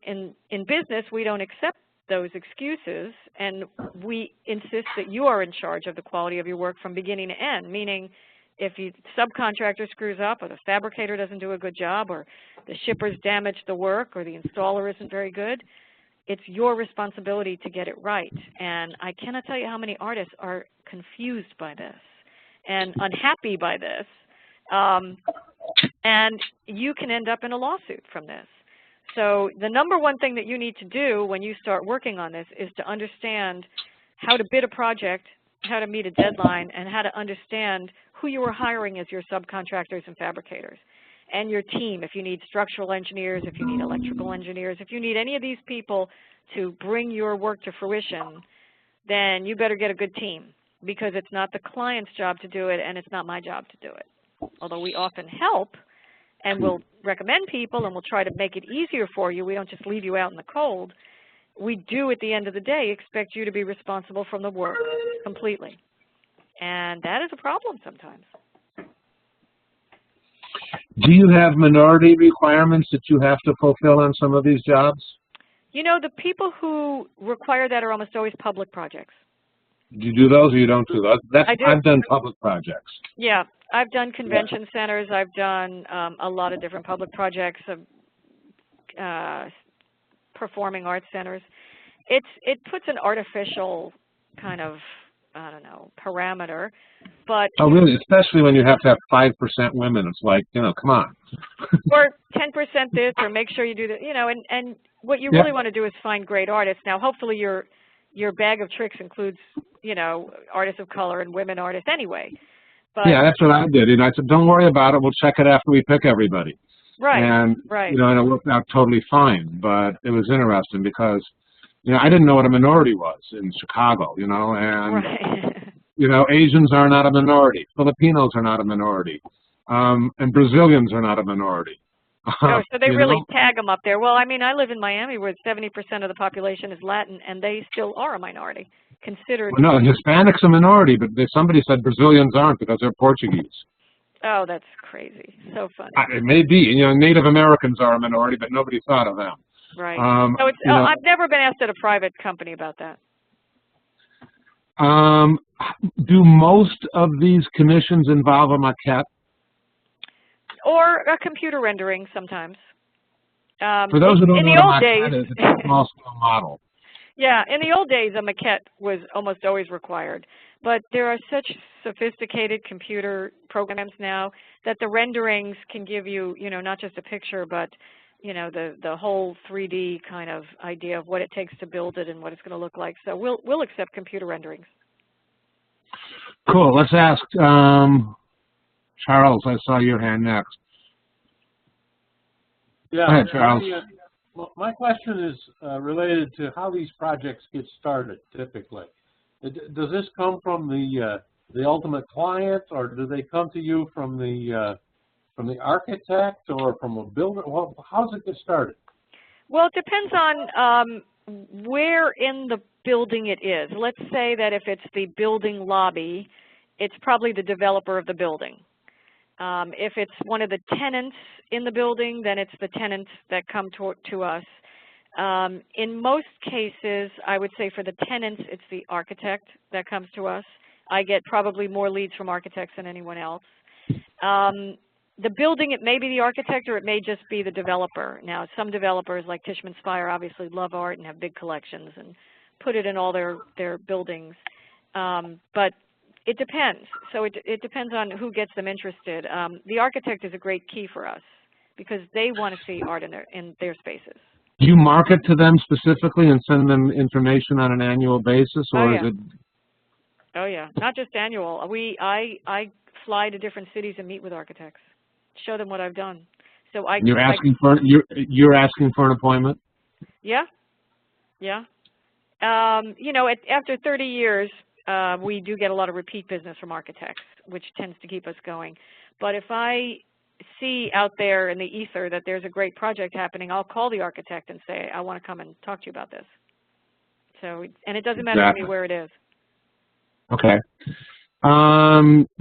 business, we don't accept those excuses, and we insist that you are in charge of the quality of your work from beginning to end, meaning if the subcontractor screws up, or the fabricator doesn't do a good job, or the shipper's damaged the work, or the installer isn't very good, it's your responsibility to get it right. And I cannot tell you how many artists are confused by this and unhappy by this, and you can end up in a lawsuit from this. So the number one thing that you need to do when you start working on this is to understand how to bid a project, how to meet a deadline, and how to understand who you are hiring as your subcontractors and fabricators, and your team. If you need structural engineers, if you need electrical engineers, if you need any of these people to bring your work to fruition, then you better get a good team, because it's not the client's job to do it, and it's not my job to do it. Although we often help, and we'll recommend people, and we'll try to make it easier for you. We don't just leave you out in the cold. We do, at the end of the day, expect you to be responsible from the work completely. And that is a problem sometimes. Do you have minority requirements that you have to fulfill on some of these jobs? The people who require that are almost always public projects. Do you do those or you don't do those? I do. I've done public projects. Yeah, I've done convention centers. I've done a lot of different public projects, performing arts centers. It puts an artificial kind of, I don't know, parameter. But oh, really? Especially when you have to have 5% women. It's like, come on. Or 10% this, or make sure you do that. And what you really want to do is find great artists. Now, hopefully your bag of tricks includes, artists of color and women artists anyway. But, yeah, that's what I did. I said, don't worry about it. We'll check it after we pick everybody. Right. And, right. And it worked out totally fine. But it was interesting because, I didn't know what a minority was in Chicago, and right. You know, Asians are not a minority. Filipinos are not a minority. And Brazilians are not a minority. Oh, so they really know? tag them up there. Well, I mean, I live in Miami where 70% of the population is Latin, and they still are a minority, considered. Well, no, Hispanics a minority, but somebody said Brazilians aren't because they're Portuguese. Oh, that's crazy. So funny. It may be. You know, Native Americans are a minority, but nobody thought of them. Right. So it's, I've never been asked at a private company about that. Do most of these commissions involve a maquette? Or a computer rendering sometimes. For those who don't know what a maquette days, is, it's a small-scale model. Yeah, in the old days, a maquette was almost always required. But there are such sophisticated computer programs now that the renderings can give you, you know, not just a picture, but, you know, the whole 3D kind of idea of what it takes to build it and what it's going to look like. So we'll accept computer renderings. Cool. Let's ask Charles. I saw your hand next. Yeah. Go ahead, Charles. My question is related to how these projects get started typically. Does this come from the ultimate client, or do they come to you from the architect or from a builder? Well, how does it get started? Well, it depends on where in the building it is. Let's say that if it's the building lobby, it's probably the developer of the building. If it's one of the tenants in the building, then it's the tenants that come to us. In most cases, I would say for the tenants, it's the architect that comes to us. I get probably more leads from architects than anyone else. The building, it may be the architect or it may just be the developer. Now, some developers like Tishman Speyer obviously love art and have big collections and put it in all their buildings. But it depends. So it depends on who gets them interested. The architect is a great key for us because they want to see art in their spaces. Do you market to them specifically and send them information on an annual basis, or is it? Oh yeah, not just annual. I fly to different cities and meet with architects, show them what I've done. So you're asking for an appointment? Yeah, yeah. You know, after 30 years, we do get a lot of repeat business from architects, which tends to keep us going. But if I see out there in the ether that there's a great project happening, I'll call the architect and say, I want to come and talk to you about this. So, and it doesn't matter to me where it is. Okay.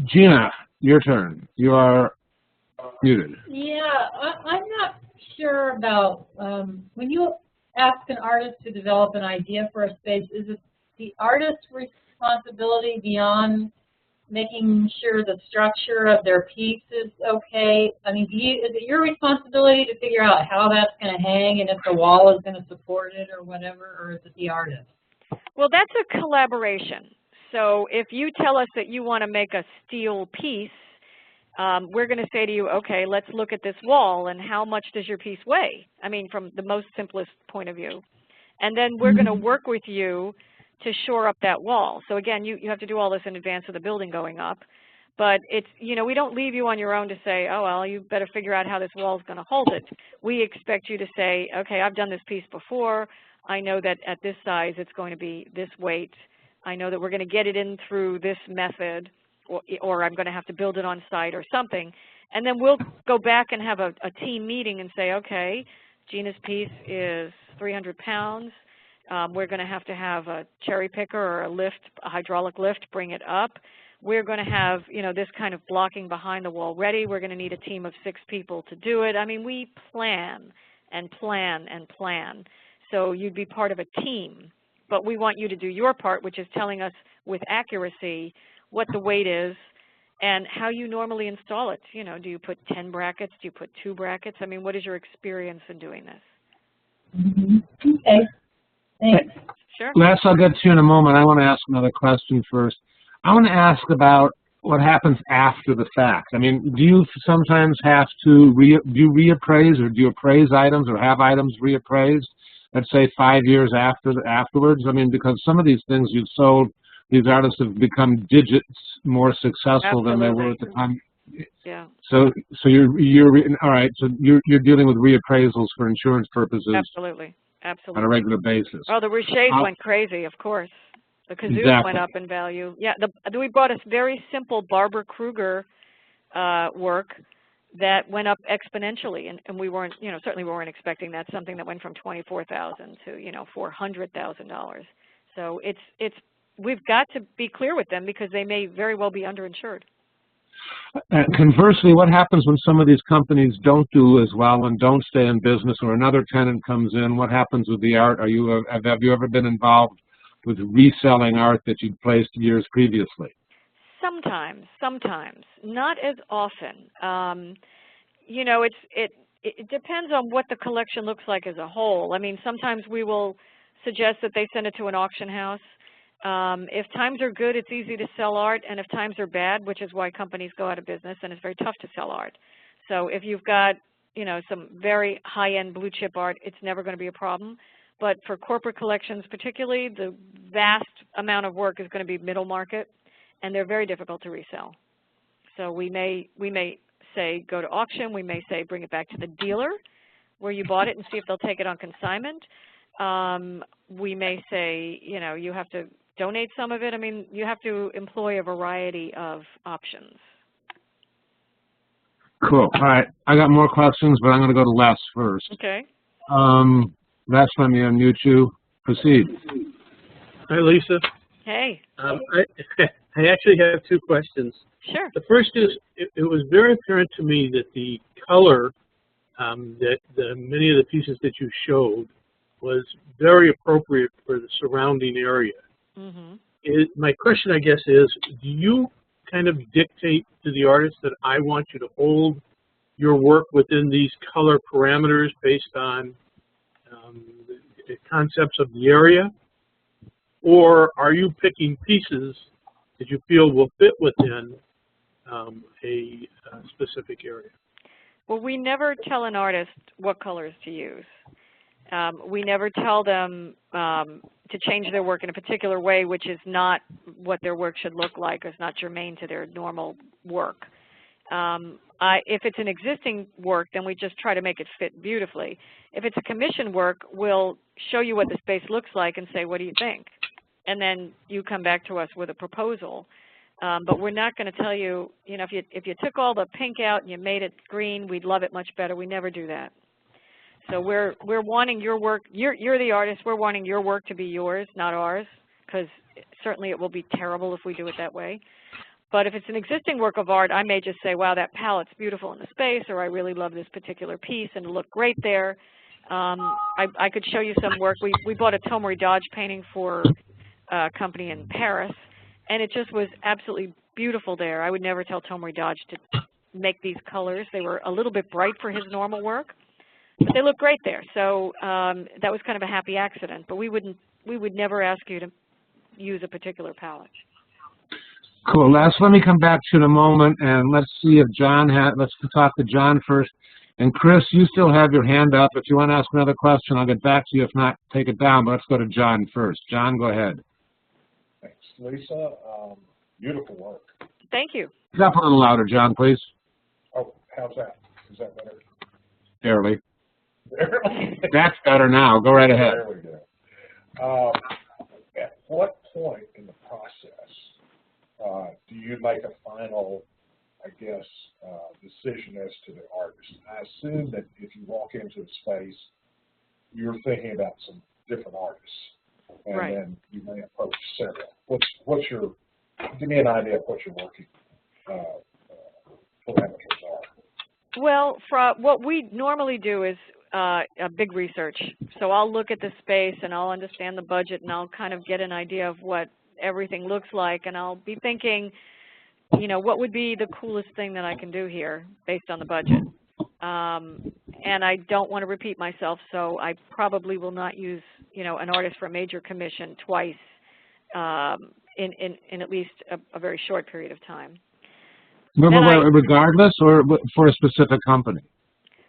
Gina, your turn. You are muted. Yeah, I'm not sure about when you ask an artist to develop an idea for a space, is it the artist's responsibility beyond making sure the structure of their piece is okay? I mean, is it your responsibility to figure out how that's going to hang and if the wall is going to support it or whatever, or is it the artist? Well, that's a collaboration. So if you tell us that you want to make a steel piece, we're going to say to you, okay, let's look at this wall and how much does your piece weigh? I mean, from the most simplest point of view. And then we're going to work with you to shore up that wall. So again, you have to do all this in advance of the building going up. But it's, you know, we don't leave you on your own to say, oh, well, you better figure out how this wall is going to hold it. We expect you to say, okay, I've done this piece before. I know that at this size it's going to be this weight. I know that we're going to get it in through this method, or I'm going to have to build it on site or something. And then we'll go back and have a team meeting and say, okay, Gina's piece is 300 pounds. We're going to have a cherry picker or a lift, a hydraulic lift, bring it up. We're going to have, you know, this kind of blocking behind the wall ready. We're going to need a team of 6 people to do it. I mean, we plan and plan and plan. So you'd be part of a team. But we want you to do your part, which is telling us with accuracy what the weight is and how you normally install it. You know, do you put 10 brackets? Do you put 2 brackets? I mean, what is your experience in doing this? Okay. Thanks. Sure. Les, I'll get to you in a moment. I want to ask another question first. I want to ask about what happens after the fact. I mean, do you sometimes have to reappraise, or do you appraise items or have items reappraised, let's say 5 years afterwards? I mean, because some of these things you've sold, these artists have become digits more successful than they were at the time. Yeah. So you're all right. So you're dealing with reappraisals for insurance purposes. Absolutely. Absolutely. On a regular basis. Oh, the Richets went crazy, of course. The kazoos went up in value. Yeah, we bought a very simple Barbara Kruger work that went up exponentially, and we weren't, certainly we weren't expecting that. Something that went from $24,000 to $400,000. So we've got to be clear with them because they may very well be underinsured. Conversely, what happens when some of these companies don't do as well and don't stay in business, or another tenant comes in? What happens with the art? Have you ever been involved with reselling art that you'd placed years previously? Sometimes, not as often. It depends on what the collection looks like as a whole. I mean, sometimes we will suggest that they send it to an auction house. If times are good, it's easy to sell art, and if times are bad, which is why companies go out of business, and it's very tough to sell art. So if you've got, some very high-end blue chip art, it's never going to be a problem. But for corporate collections particularly, the vast amount of work is going to be middle market, and they're very difficult to resell. So we may say go to auction. We may say bring it back to the dealer where you bought it and see if they'll take it on consignment. We may say, you have to donate some of it. I mean, you have to employ a variety of options. Cool. All right. I got more questions, but I'm going to go to Les first. Okay. Les, let me unmute you. Proceed. Hi, Lisa. Hey. I actually have two questions. Sure. The first is, it was very apparent to me that the color that many of the pieces that you showed was very appropriate for the surrounding area. Mm-hmm. My question, I guess, is, do you kind of dictate to the artist that I want you to hold your work within these color parameters based on the concepts of the area? Or are you picking pieces that you feel will fit within a specific area? Well, we never tell an artist what colors to use. We never tell them to change their work in a particular way, which is not what their work should look like, or is not germane to their normal work. If it's an existing work, then we just try to make it fit beautifully. If it's a commission work, we'll show you what the space looks like and say, what do you think? And then you come back to us with a proposal. But we're not going to tell you, if you took all the pink out and you made it green, we'd love it much better. We never do that. So we're wanting your work. You're the artist. We're wanting your work to be yours, not ours, because certainly it will be terrible if we do it that way. But if it's an existing work of art, I may just say, wow, that palette's beautiful in the space, or I really love this particular piece and it'll look great there. I could show you some work. We bought a Tomory Dodge painting for a company in Paris, and it just was absolutely beautiful there. I would never tell Tomory Dodge to make these colors. They were a little bit bright for his normal work, but they look great there. So that was kind of a happy accident. But we would never ask you to use a particular palette. Cool. Let me come back to you in a moment, and let's see if John let's talk to John first. And Chris, you still have your hand up. If you want to ask another question, I'll get back to you. If not, take it down. But let's go to John first. John, go ahead. Thanks, Lisa. Beautiful work. Thank you. Up a little louder, John, please. Oh, how's that? Is that better? Barely. Barely. That's better now. Go right ahead. There we go. At what point in the process do you make a final, I guess, decision as to the artist? I assume that if you walk into the space, you're thinking about some different artists, and right. Then you may approach several. What's your? Give me an idea of what your working parameters are. Well, what we normally do is a big research. So I'll look at the space and I'll understand the budget and I'll kind of get an idea of what everything looks like, and I'll be thinking, what would be the coolest thing that I can do here based on the budget. And I don't want to repeat myself, so I probably will not use, an artist for a major commission twice in at least a very short period of time. Regardless, or for a specific company?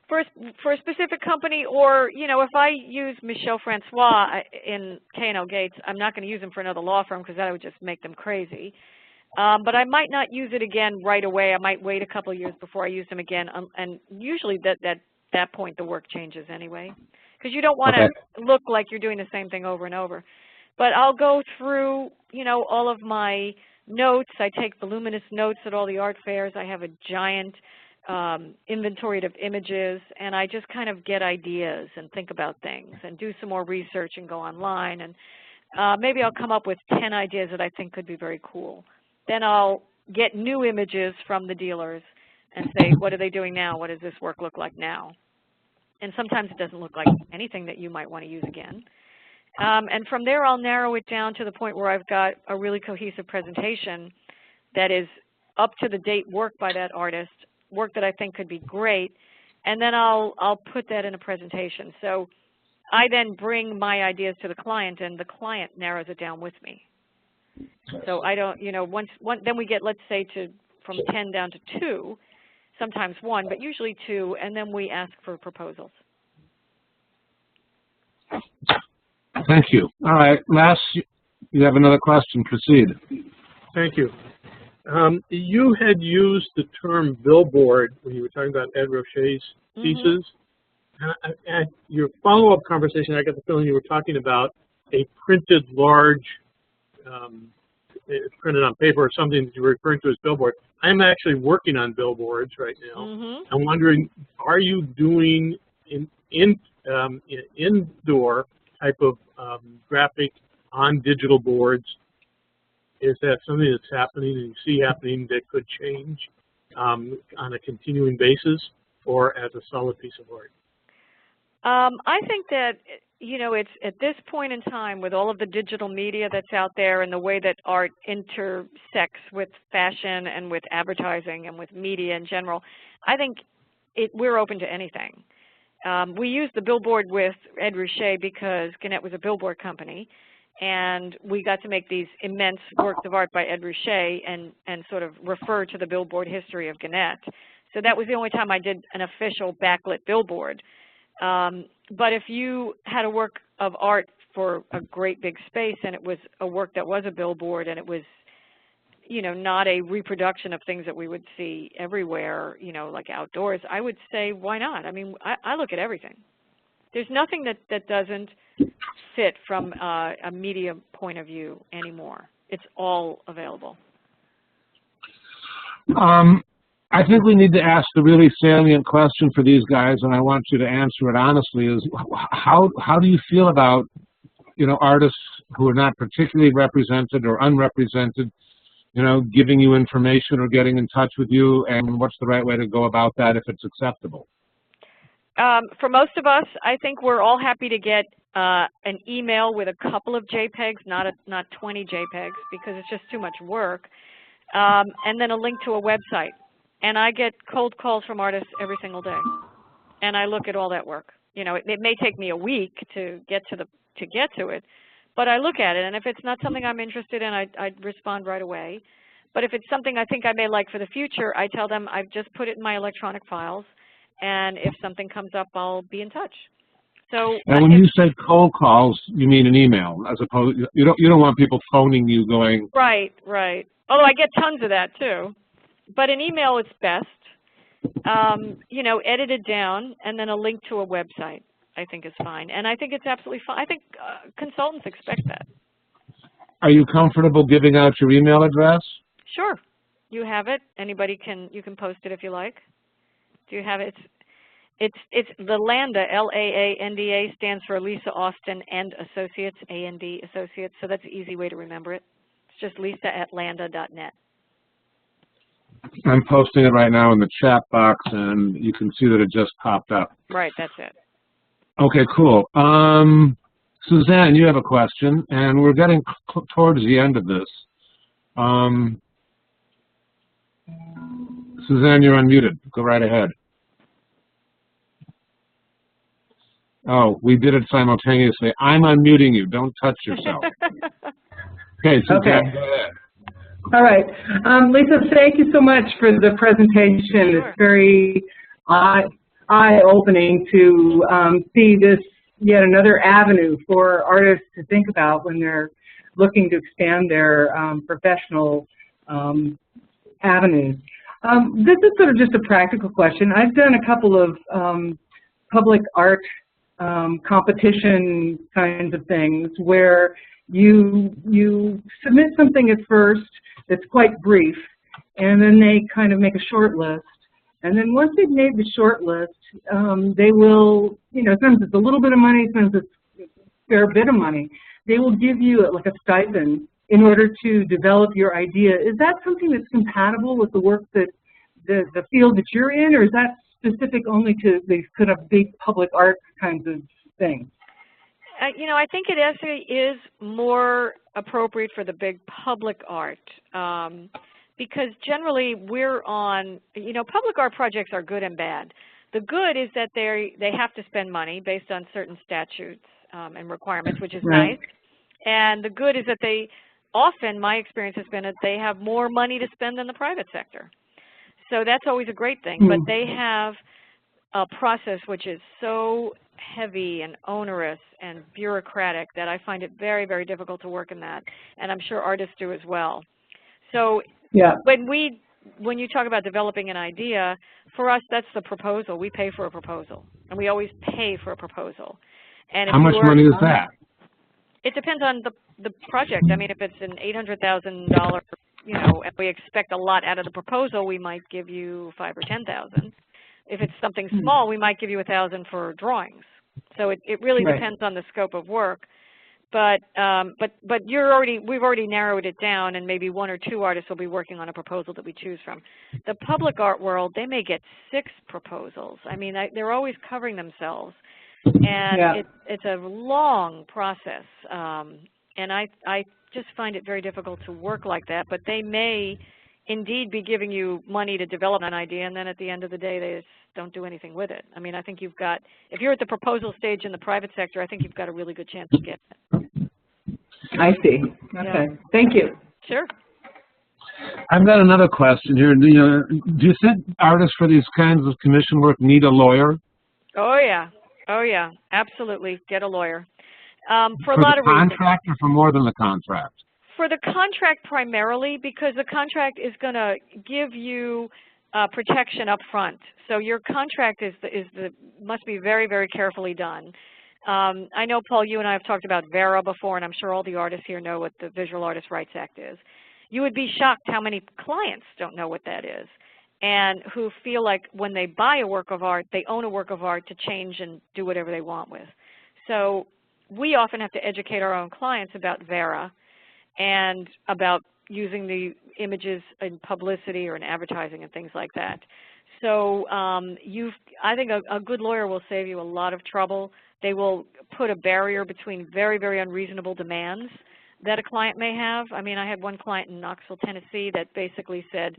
For a specific company, or, if I use Michel Francois in K&L Gates, I'm not going to use him for another law firm because that would just make them crazy. But I might not use it again right away. I might wait a couple of years before I use them again. And usually that point the work changes anyway, because you don't want to look like you're doing the same thing over and over. But I'll go through you know, all of my notes. I take voluminous notes at all the art fairs. I have a giant inventory of images, and I just kind of get ideas and think about things and do some more research and go online. And maybe I'll come up with 10 ideas that I think could be very cool. Then I'll get new images from the dealers and say, what are they doing now? What does this work look like now? And sometimes it doesn't look like anything that you might want to use again. And from there, I'll narrow it down to the point where I've got a really cohesive presentation that is up-to-the-date work by that artist, work that I think could be great, and then I'll put that in a presentation. So I then bring my ideas to the client, and the client narrows it down with me. So I don't, you know, then we get, let's say, from 10 down to 2, sometimes 1, but usually 2, and then we ask for proposals. Thank you. All right, Les, you have another question. Proceed. Thank you. You had used the term billboard when you were talking about Ed Roche's pieces. At your follow-up conversation, I got the feeling you were talking about a printed large, printed on paper or something that you were referring to as billboard. I'm actually working on billboards right now. I'm wondering, are you doing an indoor type of graphic on digital boards? Is that something that's happening and you see happening that could change on a continuing basis or as a solid piece of art? I think that, you know, it's at this point in time with all of the digital media that's out there and the way that art intersects with fashion and with advertising and with media in general, I think we're open to anything. We used the billboard with Ed Roche because Gannett was a billboard company, and we got to make these immense works of art by Ed Roche and sort of refer to the billboard history of Gannett. So that was the only time I did an official backlit billboard. But if you had a work of art for a great big space and it was a work that was a billboard and it was, you know, not a reproduction of things that we would see everywhere, you know, like outdoors, I would say, why not? I mean, I look at everything. There's nothing that doesn't fit from a media point of view anymore. It's all available. I think we need to ask the really salient question for these guys, and I want you to answer it honestly, is how do you feel about, you know, artists who are not particularly represented or unrepresented, you know, giving you information or getting in touch with you, and what's the right way to go about that if it's acceptable? For most of us, I think we're all happy to get an email with a couple of JPEGs, not 20 JPEGs, because it's just too much work, and then a link to a website. And I get cold calls from artists every single day, and I look at all that work. You know, it may take me a week to get to it, but I look at it, and if it's not something I'm interested in, I'd respond right away. But if it's something I think I may like for the future, I tell them I've just put it in my electronic files, and if something comes up, I'll be in touch. So. And when you say cold calls, you mean an email, as opposed you don't want people phoning you going. Right, right. Although I get tons of that too. But an email is best, you know, edited down, and then a link to a website, I think is fine. And I think it's absolutely fine. I think consultants expect that. Are you comfortable giving out your email address? Sure. You have it. You can post it if you like. Do you have it? It's the Landa, L-A-A-N-D-A, stands for Lisa Austin and Associates, A-N-D Associates, so that's an easy way to remember it. It's just lisa@landa.net. I'm posting it right now in the chat box, and you can see that it just popped up. Right, that's it. Okay, cool. Suzanne, you have a question, and we're getting towards the end of this. Suzanne, you're unmuted. Go right ahead. Oh, we did it simultaneously. I'm unmuting you. Don't touch yourself. Okay, Suzanne, okay. Go ahead. All right. Lisa, thank you so much for the presentation. Sure. It's very eye-opening to see this yet another avenue for artists to think about when they're looking to expand their professional avenues. This is sort of just a practical question. I've done a couple of public art competition kinds of things where you submit something at first that's quite brief, and then they kind of make a short list. And then once they've made the short list, they will, sometimes it's a little bit of money, sometimes it's a fair bit of money. They will give you like a stipend in order to develop your idea. Is that something that's compatible with the work that the field that you're in, or is that specific only to these kind of big public art kinds of things? I think it actually is more appropriate for the big public art because generally we're on, public art projects are good and bad. The good is that they have to spend money based on certain statutes and requirements, which is right. nice. And the good is that often, my experience has been that they have more money to spend than the private sector. So that's always a great thing. But they have a process which is so heavy and onerous and bureaucratic that I find it very, very difficult to work in that. And I'm sure artists do as well. So yeah. when you talk about developing an idea, for us, that's the proposal. We pay for a proposal. And we always pay for a proposal. And how much money is that? It depends on the project. I mean, if it's an $800,000, and we expect a lot out of the proposal, we might give you $5,000 or $10,000. If it's something small, we might give you $1,000 for drawings. So it really right. depends on the scope of work. But we've already narrowed it down, and maybe 1 or 2 artists will be working on a proposal that we choose from. The public art world, they may get 6 proposals. I mean, they're always covering themselves. And yeah. it's a long process, and I just find it very difficult to work like that. But they may indeed be giving you money to develop an idea, and then at the end of the day, they just don't do anything with it. I mean, I think if you're at the proposal stage in the private sector, I think you've got a really good chance of getting it. I see. Okay. Yeah. Thank you. Sure. I've got another question here. Do you think artists for these kinds of commission work need a lawyer? Oh, yeah. Oh, yeah, absolutely. Get a lawyer. For a lot of reasons. For the contract or for more than the contract? For the contract primarily, because the contract is going to give you protection up front. So your contract must be very, very carefully done. I know, Paul, you and I have talked about VERA before, and I'm sure all the artists here know what the Visual Artists' Rights Act is. You would be shocked how many clients don't know what that is, and who feel like when they buy a work of art, they own a work of art to change and do whatever they want with. So we often have to educate our own clients about VERA and about using the images in publicity or in advertising and things like that. So I think a good lawyer will save you a lot of trouble. They will put a barrier between very, very unreasonable demands that a client may have. I mean, I had one client in Knoxville, Tennessee that basically said,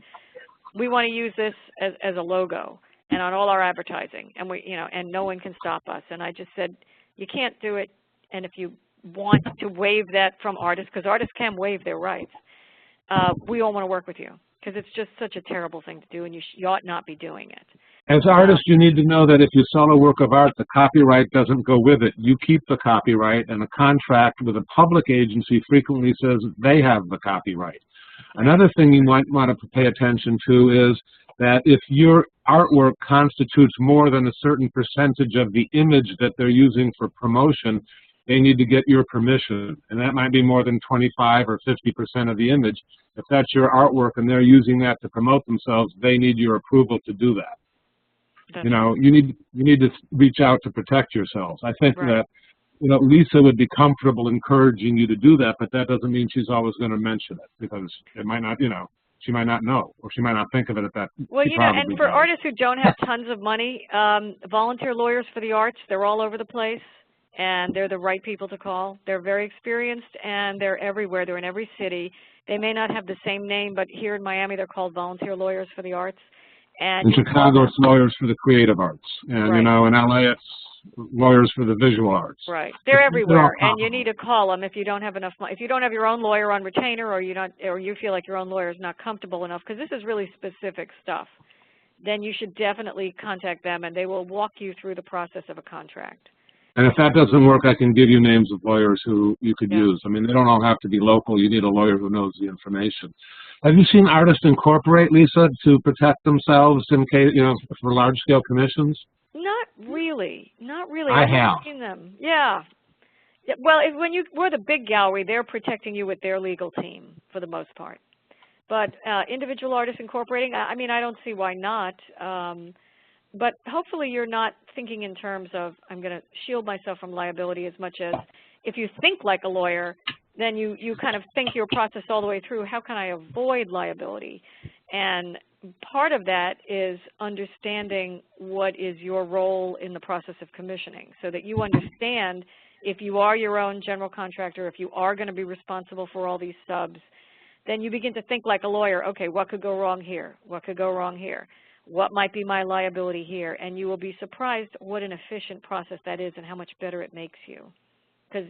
we want to use this as a logo and on all our advertising, and and no one can stop us. And I just said, you can't do it. And if you want to waive that from artists, because artists can waive their rights, we all want to work with you because it's just such a terrible thing to do, and you ought not be doing it. As artists, you need to know that if you sell a work of art, the copyright doesn't go with it. You keep the copyright, and a contract with a public agency frequently says they have the copyright. Another thing you might want to pay attention to is that if your artwork constitutes more than a certain percentage of the image that they're using for promotion, they need to get your permission. And that might be more than 25 or 50% of the image. If that's your artwork and they're using that to promote themselves, they need your approval to do that. You need to reach out to protect yourselves. I think that Lisa would be comfortable encouraging you to do that, but that doesn't mean she's always going to mention it because it might not, she might not know, or she might not think of it at that. Well, and for artists who don't have tons of money, volunteer lawyers for the arts, they're all over the place, and they're the right people to call. They're very experienced, and they're everywhere. They're in every city. They may not have the same name, but here in Miami, they're called volunteer lawyers for the arts. And in Chicago, it's lawyers for the creative arts, and in LA, it's lawyers for the visual arts. Right, they're everywhere, and you need to call them if you don't have enough money. If you don't have your own lawyer on retainer, or you feel like your own lawyer is not comfortable enough, because this is really specific stuff, then you should definitely contact them, and they will walk you through the process of a contract. And if that doesn't work, I can give you names of lawyers who you could use. I mean, they don't all have to be local. You need a lawyer who knows the information. Have you seen artists incorporate, Lisa, to protect themselves in case, for large-scale commissions? Not really. Not really. I have seen them. Yeah. Yeah, well, when we're the big gallery, they're protecting you with their legal team for the most part. But individual artists incorporating, I mean, I don't see why not. But hopefully you're not thinking in terms of, I'm going to shield myself from liability as much as if you think like a lawyer, then you kind of think your process all the way through, how can I avoid liability? And part of that is understanding what is your role in the process of commissioning so that you understand if you are your own general contractor, if you are going to be responsible for all these subs, then you begin to think like a lawyer, okay, what could go wrong here? What could go wrong here? What might be my liability here? And you will be surprised what an efficient process that is and how much better it makes you. Because,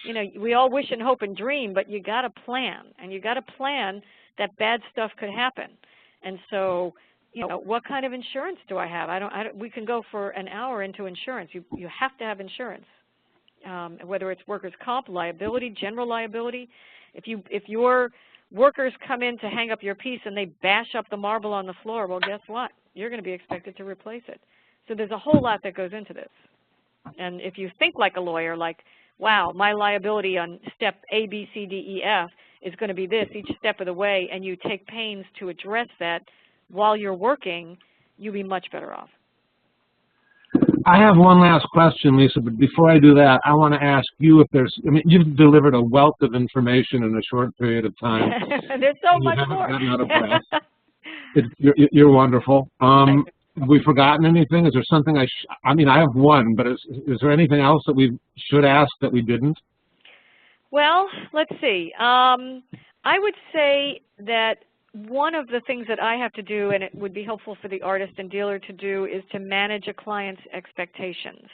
you know, we all wish and hope and dream, but you got to plan. And you got to plan that bad stuff could happen. And so, you know, what kind of insurance do I have? We can go for an hour into insurance. You have to have insurance, whether it's workers' comp, liability, general liability. If your workers come in to hang up your piece and they bash up the marble on the floor, well, guess what? You're going to be expected to replace it. So there's a whole lot that goes into this. And if you think like a lawyer, like, wow, my liability on step A, B, C, D, E, F is going to be this each step of the way, and you take pains to address that while you're working, you'll be much better off. I have one last question, Lisa, but before I do that, I want to ask you if there's, I mean, you've delivered a wealth of information in a short period of time. There's so much more. You haven't gotten out of breath. You're wonderful. Have we forgotten anything? Is there something I mean, I have one, but is there anything else that we should ask that we didn't? Well, let's see. I would say that one of the things that I have to do, and it would be helpful for the artist and dealer to do, is to manage a client's expectations.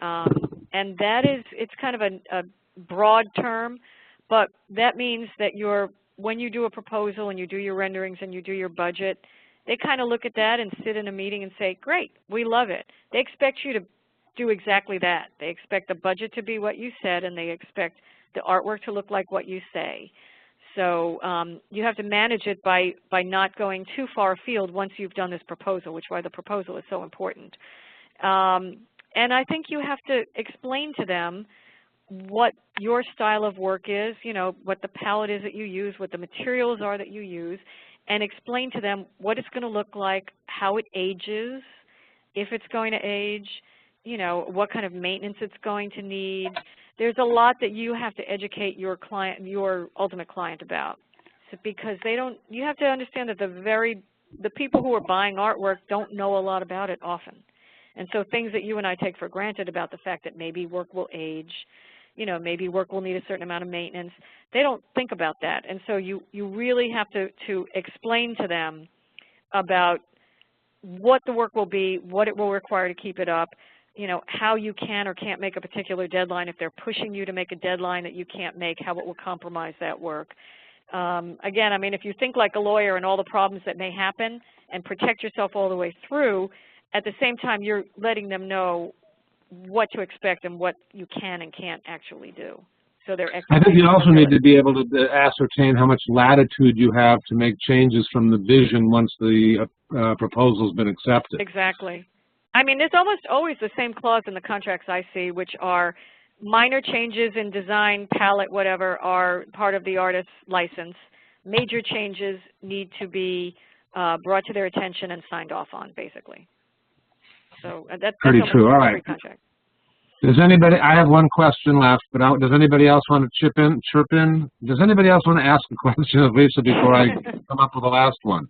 And that is, it's kind of a broad term, but that means that when you do a proposal and you do your renderings and you do your budget, they kind of look at that and sit in a meeting and say, great, we love it. They expect you to do exactly that. They expect the budget to be what you said, and they expect the artwork to look like what you say. So you have to manage it by not going too far afield once you've done this proposal, which is why the proposal is so important. And I think you have to explain to them what your style of work is, you know, what the palette is that you use, what the materials are that you use, and explain to them what it's going to look like, how it ages, if it's going to age, you know, what kind of maintenance it's going to need. There's a lot that you have to educate your client, your ultimate client about, because you have to understand that the people who are buying artwork don't know a lot about it often. And so things that you and I take for granted about the fact that maybe work will age, you know, maybe work will need a certain amount of maintenance, they don't think about that. And so you really have to explain to them about what the work will be, what it will require to keep it up, you know, how you can or can't make a particular deadline. If they're pushing you to make a deadline that you can't make, how it will compromise that work. Again, I mean, if you think like a lawyer and all the problems that may happen and protect yourself all the way through, at the same time you're letting them know what to expect and what you can and can't actually do. So I think you also need to be able to ascertain how much latitude you have to make changes from the vision once the proposal's been accepted. Exactly. I mean, there's almost always the same clause in the contracts I see, which are minor changes in design, palette, whatever, are part of the artist's license. Major changes need to be brought to their attention and signed off on, basically. So that's pretty true. All right. Contract. Does anybody? I have one question left, but does anybody else want to chirp in? Does anybody else want to ask a question of Lisa before I come up with the last one?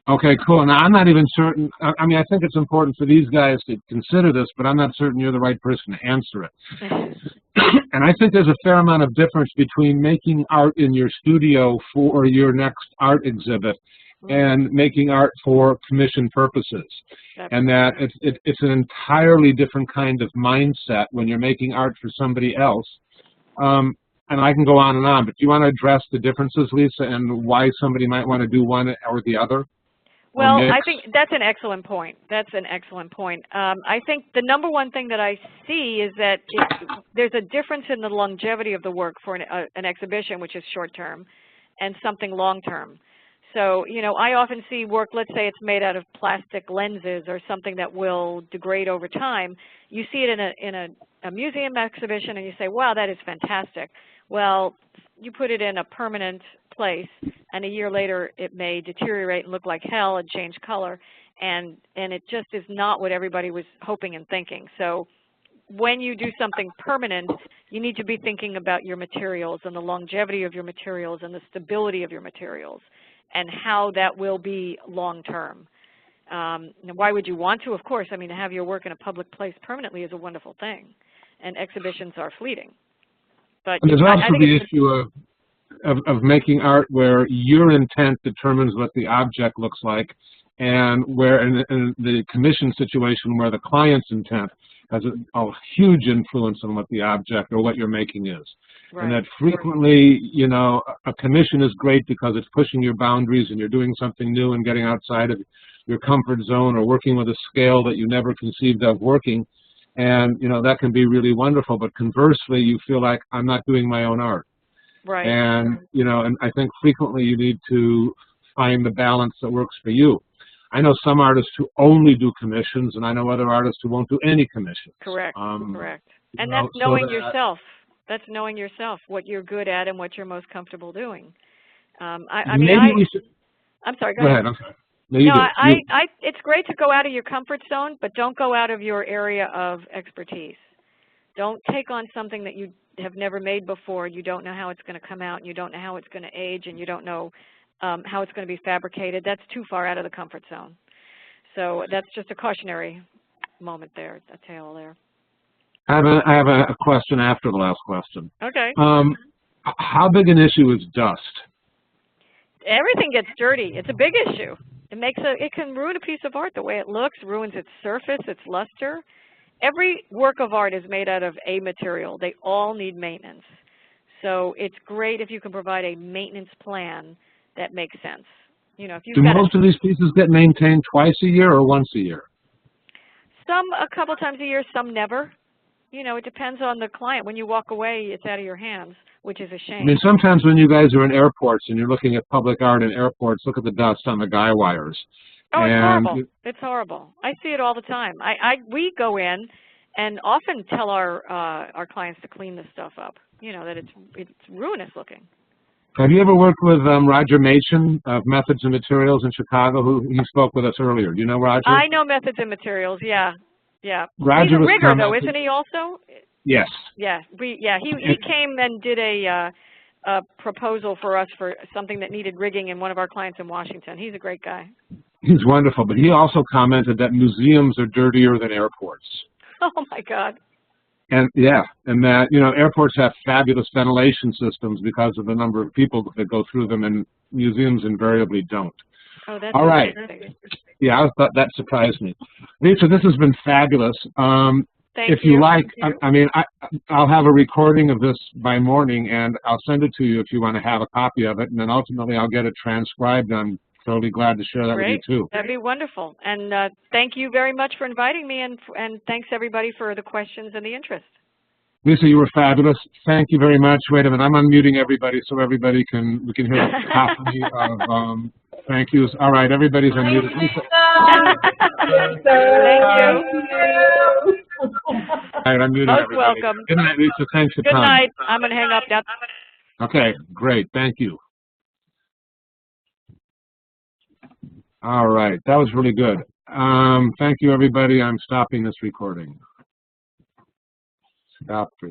Okay, cool. Now, I'm not even certain. I mean, I think it's important for these guys to consider this, but I'm not certain you're the right person to answer it. And I think there's a fair amount of difference between making art in your studio for your next art exhibit and making art for commission purposes. And that it's an entirely different kind of mindset when you're making art for somebody else. And I can go on, but do you want to address the differences, Lisa, and why somebody might want to do one or the other? Well, I think that's an excellent point. That's an excellent point. I think the number one thing that I see is that there's a difference in the longevity of the work for an exhibition, which is short-term, and something long-term. So, you know, I often see work, let's say it's made out of plastic lenses or something that will degrade over time. You see it in a a museum exhibition and you say, wow, that is fantastic. Well, you put it in a permanent place, and a year later it may deteriorate and look like hell and change color, and it just is not what everybody was hoping and thinking. So when you do something permanent, you need to be thinking about your materials and the longevity of your materials and the stability of your materials and how that will be long term. Why would you want to? Of course, I mean, to have your work in a public place permanently is a wonderful thing, and exhibitions are fleeting. But and there's also the issue of making art where your intent determines what the object looks like, and where in the commission situation where the client's intent has a huge influence on what the object or what you're making is. Right. And that frequently, you know, a commission is great because it's pushing your boundaries and you're doing something new and getting outside of your comfort zone or working with a scale that you never conceived of working. And, you know, that can be really wonderful. But conversely, you feel like, I'm not doing my own art. Right. And, you know, and I think frequently you need to find the balance that works for you. I know some artists who only do commissions, and I know other artists who won't do any commissions. Correct, correct. And that's knowing yourself. That's knowing yourself, what you're good at and what you're most comfortable doing. I'm sorry, go ahead. I'm sorry. It's great to go out of your comfort zone, but don't go out of your area of expertise. Don't take on something that you have never made before. You don't know how it's going to come out, and you don't know how it's going to age, and you don't know how it's going to be fabricated. That's too far out of the comfort zone. So that's just a cautionary moment there, a tale there. I have a question after the last question. Okay. How big an issue is dust? Everything gets dirty. It's a big issue. It can ruin a piece of art. The way it looks ruins its surface, its luster. Every work of art is made out of a material. They all need maintenance. So it's great if you can provide a maintenance plan that makes sense. You know, if you've got most of these pieces get maintained twice a year or once a year? Some a couple times a year, some never. You know, it depends on the client. When you walk away, it's out of your hands, which is a shame. I mean, sometimes when you guys are in airports and you're looking at public art in airports, look at the dust on the guy wires. Oh, it's horrible. It's horrible. I see it all the time. We go in and often tell our clients to clean this stuff up. You know, that it's ruinous looking. Have you ever worked with Roger Machen of Methods and Materials in Chicago? He spoke with us earlier. Do you know Roger? I know Methods and Materials. Yeah, yeah. Roger He's a rigger, though, isn't he? Also. Yes. Yeah. He came and did a proposal for us for something that needed rigging in one of our clients in Washington. He's a great guy. He's wonderful, but he also commented that museums are dirtier than airports. Oh my God. And yeah, and that, you know, airports have fabulous ventilation systems because of the number of people that go through them, and museums invariably don't. Oh, that's all right. Yeah, I thought that surprised me. Lisa, this has been fabulous. If you like, I mean, I'll have a recording of this by morning, and I'll send it to you if you want to have a copy of it, and then ultimately I'll get it transcribed. I'm totally glad to share that with you too. That'd be wonderful. And thank you very much for inviting me, and thanks everybody for the questions and the interest. Lisa, you were fabulous. Thank you very much. Wait a minute, I'm unmuting everybody so we can hear the cacophony of thank yous. All right, everybody's unmuted. Lisa. Thank you. All right, I'm muting Most everybody. welcome. Good night, Lisa. Thanks for coming. Good night. I'm going to hang up now. Okay, great. Thank you. All right, that was really good. Thank you, everybody. I'm stopping this recording. Stop.